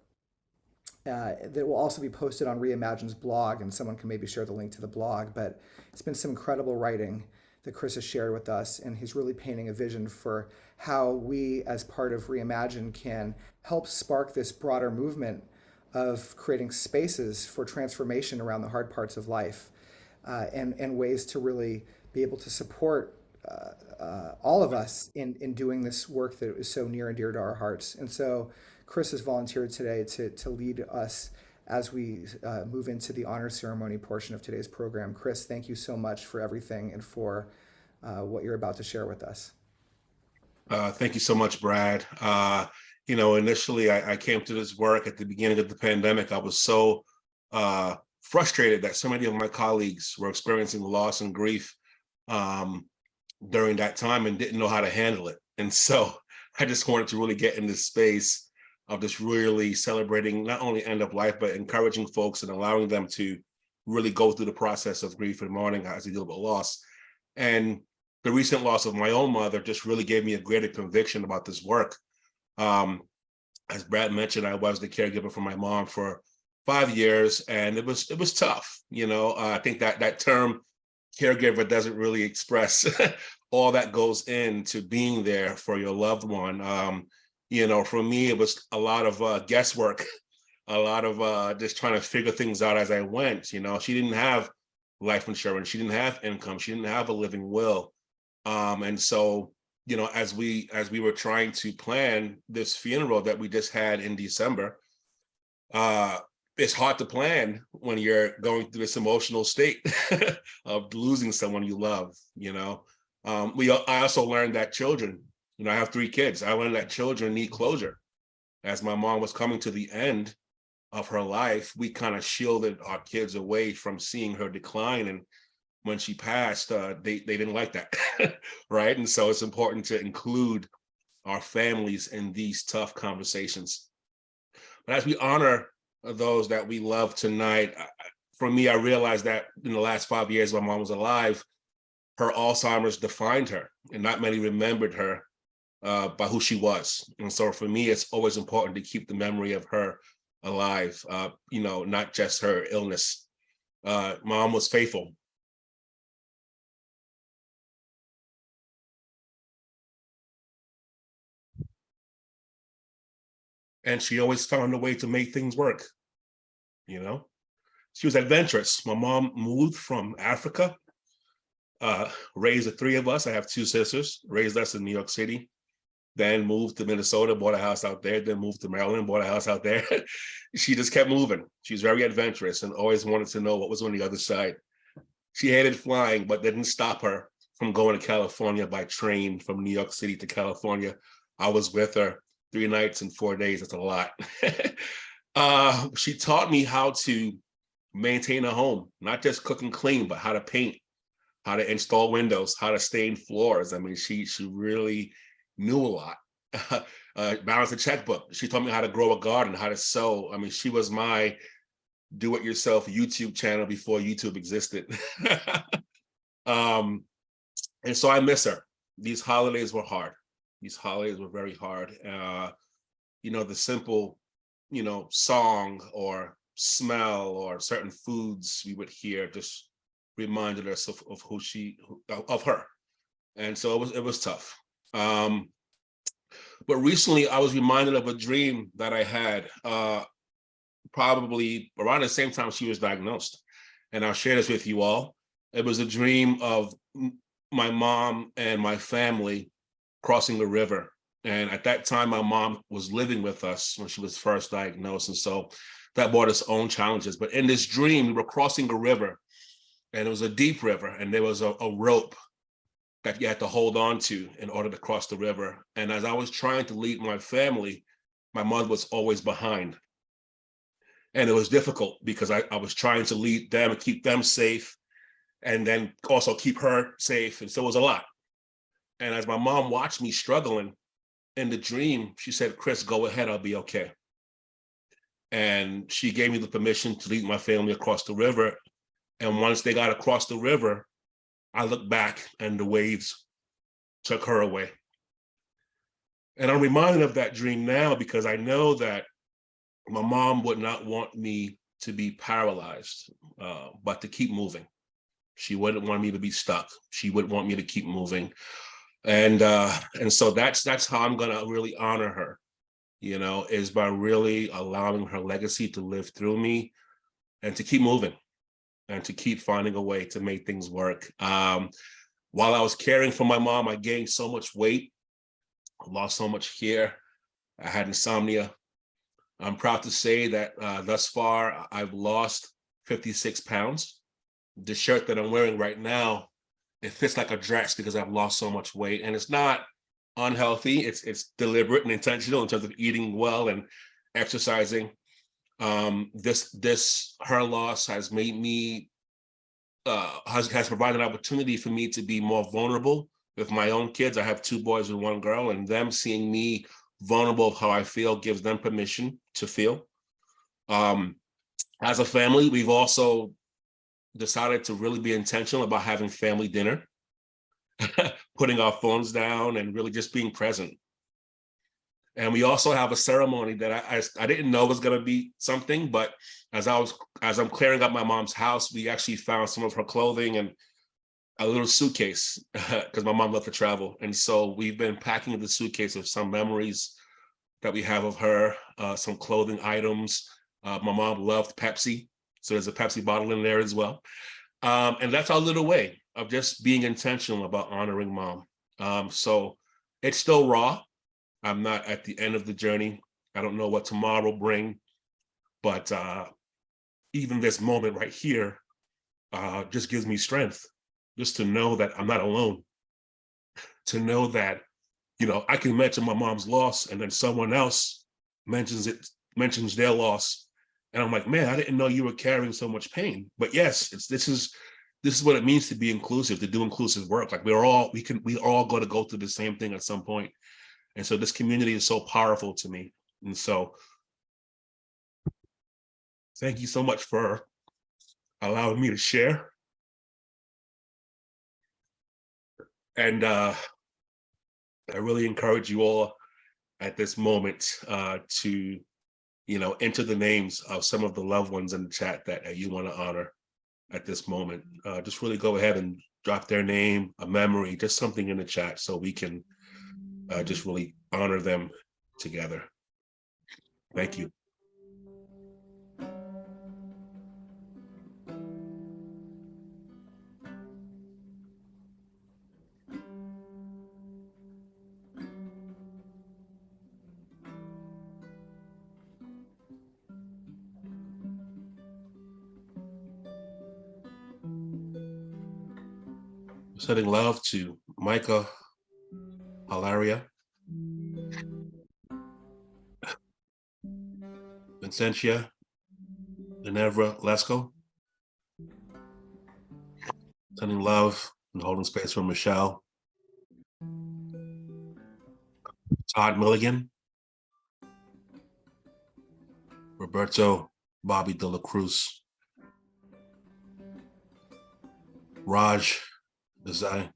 that will also be posted on Reimagine's blog, and someone can maybe share the link to the blog. But it's been some incredible writing that Chris has shared with us, and he's really painting a vision for how we, as part of Reimagine, can help spark this broader movement of creating spaces for transformation around the hard parts of life, and ways to really be able to support all of us in doing this work that is so near and dear to our hearts. And so Chris has volunteered today to lead us as we move into the honor ceremony portion of today's program. Chris, thank you so much for everything and for what you're about to share with us. Thank you so much, Brad. Initially I came to this work at the beginning of the pandemic. I was so frustrated that so many of my colleagues were experiencing loss and grief during that time and didn't know how to handle it. And so I just wanted to really get in this space of just really celebrating not only end of life, but encouraging folks and allowing them to really go through the process of grief and mourning as they deal with loss. And the recent loss of my own mother just really gave me a greater conviction about this work. As Brad mentioned, I was the caregiver for my mom for 5 years, and it was tough. I think that term caregiver doesn't really express all that goes into being there for your loved one. For me, it was a lot of guesswork, a lot of just trying to figure things out as I went. She didn't have life insurance, she didn't have income, she didn't have a living will. And so, as we were trying to plan this funeral that we just had in December, it's hard to plan when you're going through this emotional state of losing someone you love. I also learned that children, I have 3 kids. I learned that children need closure. As my mom was coming to the end of her life, we kind of shielded our kids away from seeing her decline. And when she passed, they didn't like that, right? And so it's important to include our families in these tough conversations. But as we honor those that we love tonight, for me, I realized that in the last 5 years my mom was alive, her Alzheimer's defined her, and not many remembered her by who she was. And so for me, it's always important to keep the memory of her alive, not just her illness. Mom was faithful. And she always found a way to make things work. She was adventurous. My mom moved from Africa, raised the 3 of us. I have 2 sisters, raised us in New York City, then moved to Minnesota, bought a house out there, then moved to Maryland, bought a house out there. She just kept moving. She was very adventurous and always wanted to know what was on the other side. She hated flying, but didn't stop her from going to California by train from New York City to California. I was with her 3 nights and 4 days. That's a lot. She taught me how to maintain a home, not just cook and clean, but how to paint, how to install windows, how to stain floors. I mean, she really knew a lot. Balance a checkbook. She taught me how to grow a garden, how to sew. I mean, she was my do-it-yourself YouTube channel before YouTube existed. And so I miss her. These holidays were hard. These holidays were very hard. The simple, song or smell or certain foods we would hear just reminded us of of her. And so it was tough. But recently I was reminded of a dream that I had probably around the same time she was diagnosed. And I'll share this with you all. It was a dream of my mom and my family crossing a river. And at that time, my mom was living with us when she was first diagnosed. And so that brought its own challenges. But in this dream, we were crossing a river, and it was a deep river, and there was a rope that you had to hold on to in order to cross the river. And as I was trying to lead my family, my mother was always behind. And it was difficult because I was trying to lead them and keep them safe, and then also keep her safe. And so it was a lot. And as my mom watched me struggling in the dream, she said, "Chris, go ahead, I'll be okay." And she gave me the permission to lead my family across the river. And once they got across the river, I looked back and the waves took her away. And I'm reminded of that dream now because I know that my mom would not want me to be paralyzed, but to keep moving. She wouldn't want me to be stuck. She would want me to keep moving. And so that's how I'm gonna really honor her, you know, is by really allowing her legacy to live through me and to keep moving and to keep finding a way to make things work. While I was caring for my mom, I gained so much weight, lost so much hair. I had insomnia. I'm proud to say that thus far, I've lost 56 pounds. The shirt that I'm wearing right now, it fits like a dress because I've lost so much weight, and it's not unhealthy. It's deliberate and intentional in terms of eating well and exercising. Her loss has made me has provided an opportunity for me to be more vulnerable with my own kids. I have 2 boys and 1 girl, and them seeing me vulnerable of how I feel gives them permission to feel. As a family, we've also decided to really be intentional about having family dinner, putting our phones down and really just being present. And we also have a ceremony that I didn't know was going to be something, but as I'm clearing up my mom's house, we actually found some of her clothing and a little suitcase because my mom loved to travel. And so we've been packing the suitcase with some memories that we have of her, some clothing items. My mom loved Pepsi, so there's a Pepsi bottle in there as well. And that's our little way of just being intentional about honoring mom. So it's still raw. I'm not at the end of the journey. I don't know what tomorrow will bring, but even this moment right here just gives me strength, just to know that I'm not alone, to know that, you know, I can mention my mom's loss and then someone else mentions their loss. And I'm like, man, I didn't know you were carrying so much pain. But yes, this is what it means to be inclusive, to do inclusive work. Like we all got to go through the same thing at some point. And so this community is so powerful to me. And so thank you so much for allowing me to share. And I really encourage you all at this moment to, you know, enter the names of some of the loved ones in the chat that you want to honor at this moment. Just really go ahead and drop their name, a memory, just something in the chat so we can just really honor them together. Thank you. Sending love to Micah, Hilaria, Vincentia, Ginevra, Lesko. Sending love and holding space for Michelle, Todd Milligan, Roberto Bobby De La Cruz, Raj Desai,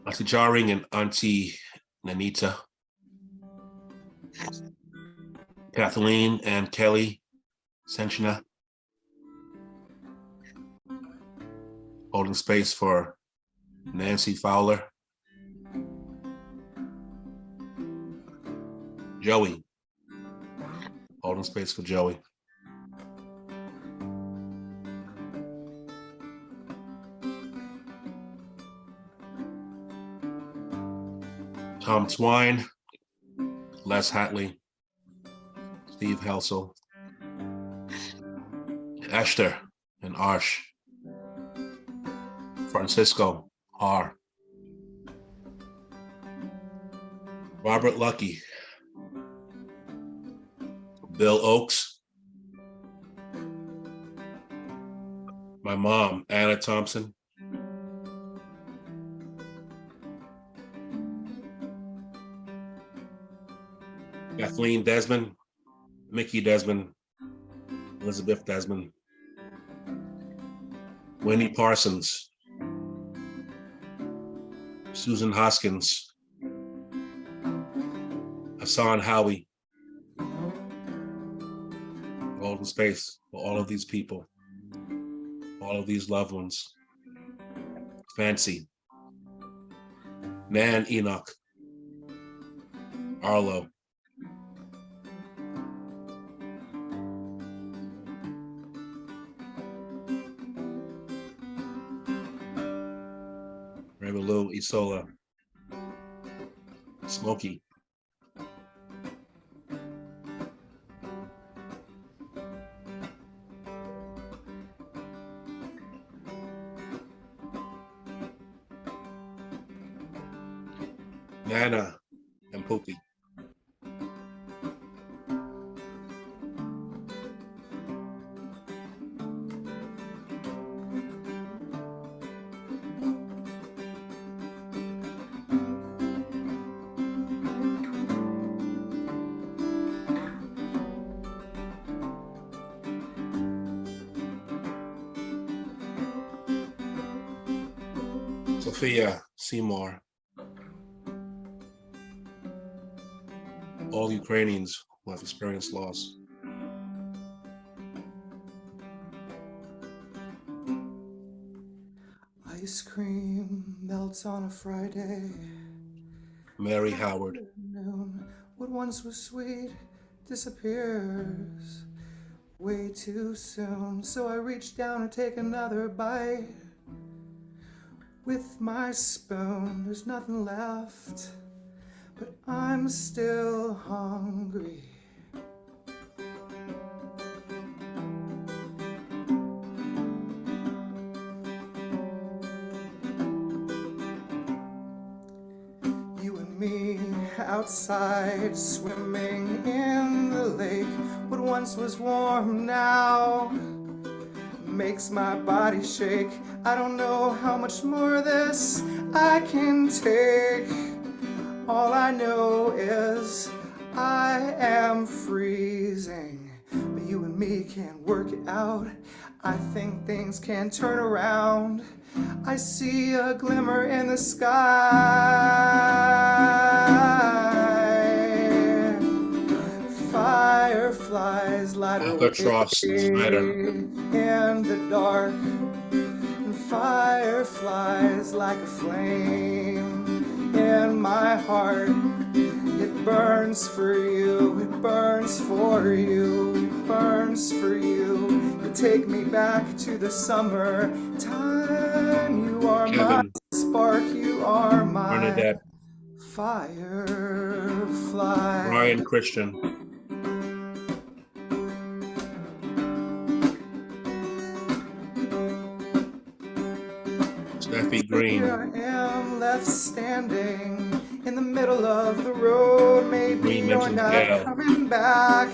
Auntie Jaring and Auntie Nanita, Kathleen and Kelly Senchina, holding space for Nancy Fowler, Joey, holding space for Joey. Tom Twine, Les Hatley, Steve Helsel, Esther and Arsh, Francisco R, Robert Lucky, Bill Oakes, my mom, Anna Thompson, Kathleen Desmond, Mickey Desmond, Elizabeth Desmond, Wendy Parsons, Susan Hoskins, Hassan Howie, Holding space for all of these people, all of these loved ones. Fancy, Nan Enoch, Arlo, Lou, Isola, Smokey, Nana, and Poopy. Sophia Seymour, all Ukrainians who have experienced loss. Ice cream melts on a Friday. Mary Howard, Afternoon, what once was sweet disappears way too soon. So I reach down and take another bite. With my spoon, there's nothing left, but I'm still hungry. You and me outside, swimming in the lake. What once was warm now makes my body shake. I don't know how much more of this I can take. All I know is I am freezing, but you and me can't work it out. I think things can turn around. I see a glimmer in the sky. Fireflies light away Albatross, Snyder, in the dark. And fireflies like a flame in my heart. It burns for you, it burns for you, it burns for you. You take me back to the summer time. You are my Kevin, spark, you are my Bernadette, firefly. Ryan Christian, Steffi Green, Here I am left standing in the middle of the road. Maybe Green you're mentions not Gail. coming back,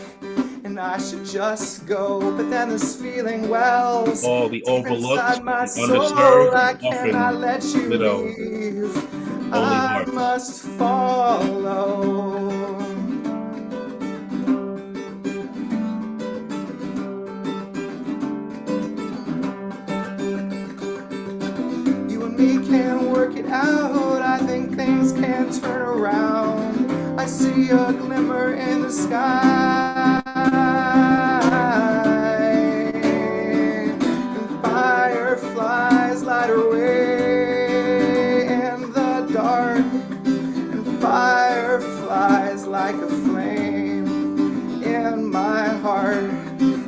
and I should just go. But then this feeling wells all the deep overlooked, inside my the soul. underserved, I and cannot often let you widowed, leave. lonely I hearts. must follow. You and me can work it out. I think things can turn around. I see a glimmer in the sky. And fireflies light away in the dark. And fireflies like a flame in my heart.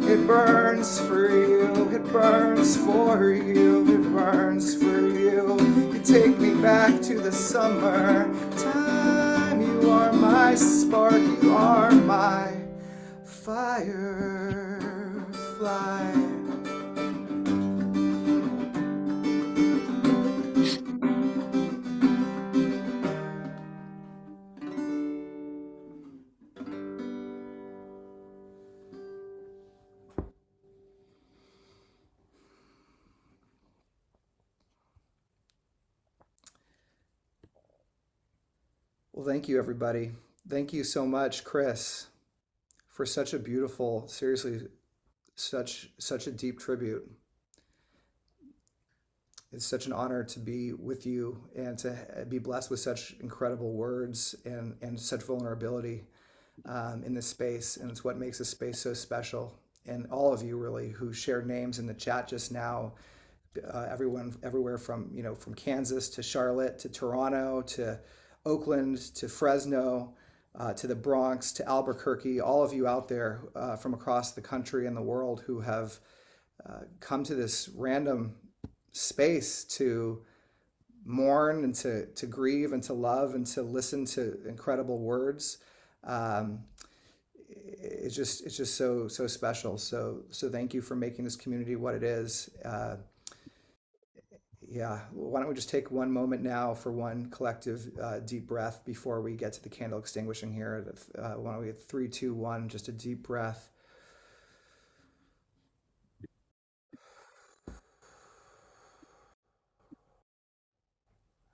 It burns for you, it burns for you, it burns for you. You take me back to the summer time. You are my spark, you are my firefly. Well, thank you, everybody. Thank you so much, Chris, for such a beautiful, seriously, such a deep tribute. It's such an honor to be with you and to be blessed with such incredible words and such vulnerability in this space. And it's what makes this space so special. and all of you really who shared names in the chat just now. Everyone everywhere from from Kansas to Charlotte to Toronto to Oakland to Fresno to the Bronx to Albuquerque, all of you out there from across the country and the world who have come to this random space to mourn and to grieve and to love and to listen to incredible words. It's just so special. So thank you for making this community what it is. Yeah, why don't we just take one moment now for one collective deep breath before we get to the candle extinguishing here. Why don't we 3, 2, 1, just a deep breath.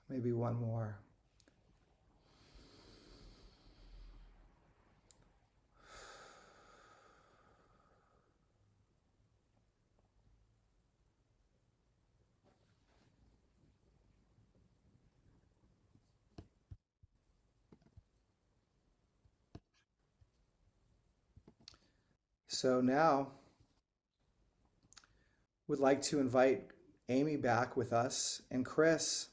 Maybe one more. So now would like to invite Aimee back with us and Chris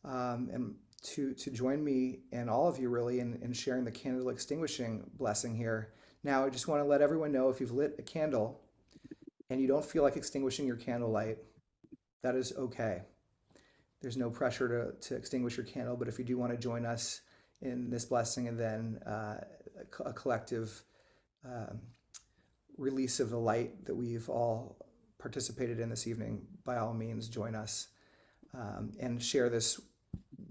and to join me and all of you really in sharing the candle extinguishing blessing here. Now, I just want to let everyone know, if you've lit a candle and you don't feel like extinguishing your candlelight, that is okay. There's no pressure to extinguish your candle, but if you do want to join us in this blessing and then a collective release of the light that we've all participated in this evening, by all means, join us and share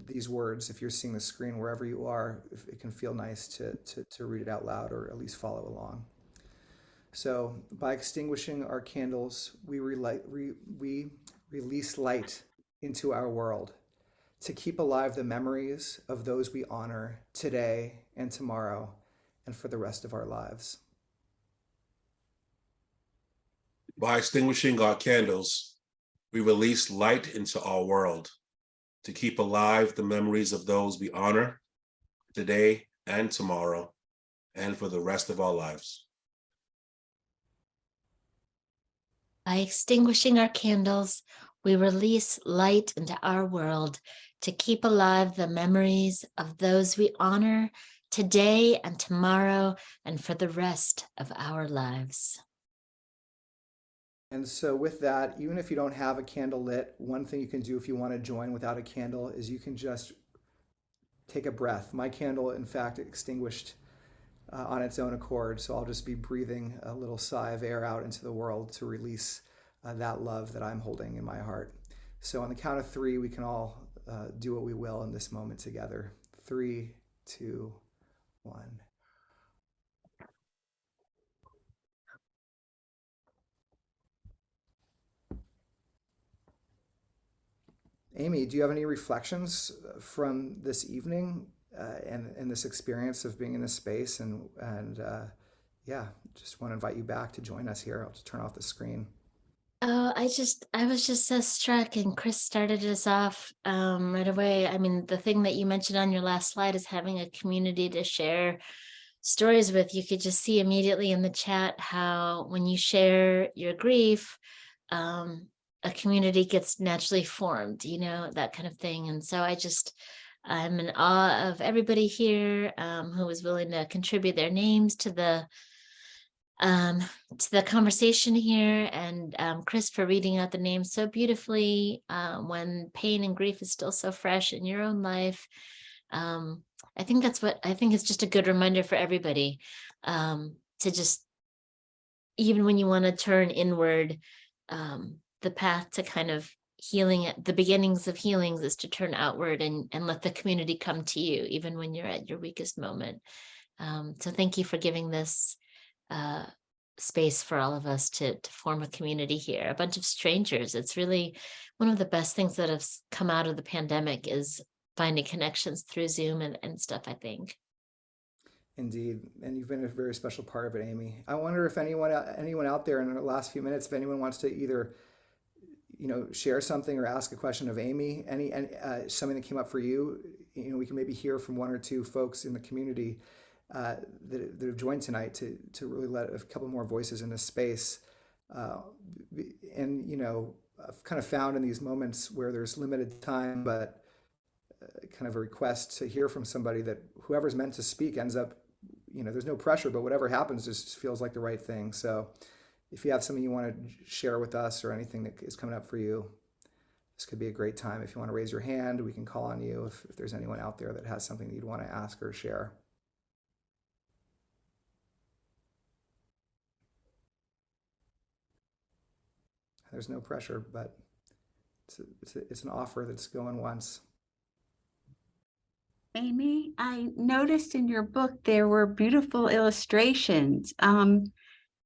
these words. If you're seeing the screen wherever you are, if it can feel nice to read it out loud or at least follow along. So by extinguishing our candles, we release light into our world to keep alive the memories of those we honor today and tomorrow and for the rest of our lives. By extinguishing our candles, we release light into our world to keep alive the memories of those we honor today and tomorrow and for the rest of our lives. By extinguishing our candles, we release light into our world to keep alive the memories of those we honor today and tomorrow and for the rest of our lives. And so with that, even if you don't have a candle lit, one thing you can do if you want to join without a candle is you can just take a breath. My candle, in fact, extinguished on its own accord. So I'll just be breathing a little sigh of air out into the world to release that love that I'm holding in my heart. So on the count of 3, we can all do what we will in this moment together. 3, 2, 1. Aimee, do you have any reflections from this evening and this experience of being in this space? And yeah, just want to invite you back to join us here. I'll just turn off the screen. Oh, I was just so struck, and Chris started us off right away. I mean, the thing that you mentioned on your last slide is having a community to share stories with. You could just see immediately in the chat how when you share your grief, a community gets naturally formed, you know, that kind of thing. And so I'm in awe of everybody here who was willing to contribute their names to the conversation here, and Chris for reading out the names so beautifully when pain and grief is still so fresh in your own life. I think it's just a good reminder for everybody to just, even when you want to turn inward, the path to kind of healing, at the beginnings of healings, is to turn outward and let the community come to you, even when you're at your weakest moment. So thank you for giving this space for all of us to form a community here, a bunch of strangers. It's really one of the best things that have come out of the pandemic, is finding connections through Zoom and stuff, I think. Indeed, and you've been a very special part of it, Aimee. I wonder if anyone out there in the last few minutes, if anyone wants to either share something or ask a question of Aimee, something that came up for you. We can maybe hear from one or two folks in the community that have joined tonight to really let a couple more voices in this space. And, you know, I've kind of found in these moments where there's limited time, but kind of a request to hear from somebody, that whoever's meant to speak ends up, you know, there's no pressure, but whatever happens just feels like the right thing. So if you have something you want to share with us or anything that is coming up for you, this could be a great time. If you want to raise your hand, we can call on you if there's anyone out there that has something that you'd want to ask or share. There's no pressure, but it's an offer that's going once. Aimee, I noticed in your book there were beautiful illustrations.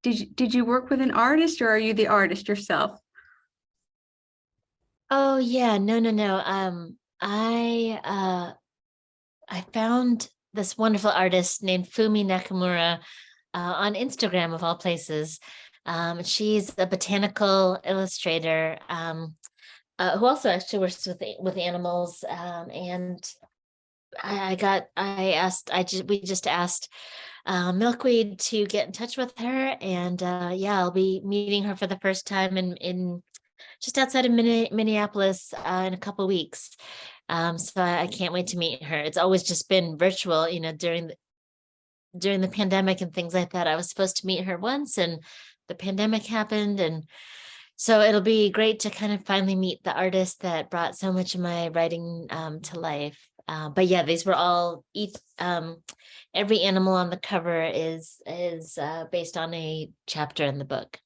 Did you work with an artist, or are you the artist yourself? Oh yeah, no. I found this wonderful artist named Fumi Nakamura on Instagram, of all places. She's a botanical illustrator who also actually works with animals. And we just asked Milkweed to get in touch with her, and yeah, I'll be meeting her for the first time in just outside of Minneapolis in a couple of weeks. So I can't wait to meet her. It's always just been virtual, you know, during the pandemic and things like that. I was supposed to meet her once, and the pandemic happened, and so it'll be great to kind of finally meet the artist that brought so much of my writing to life. But yeah, these were all every animal on the cover is based on a chapter in the book.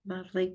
Lovely.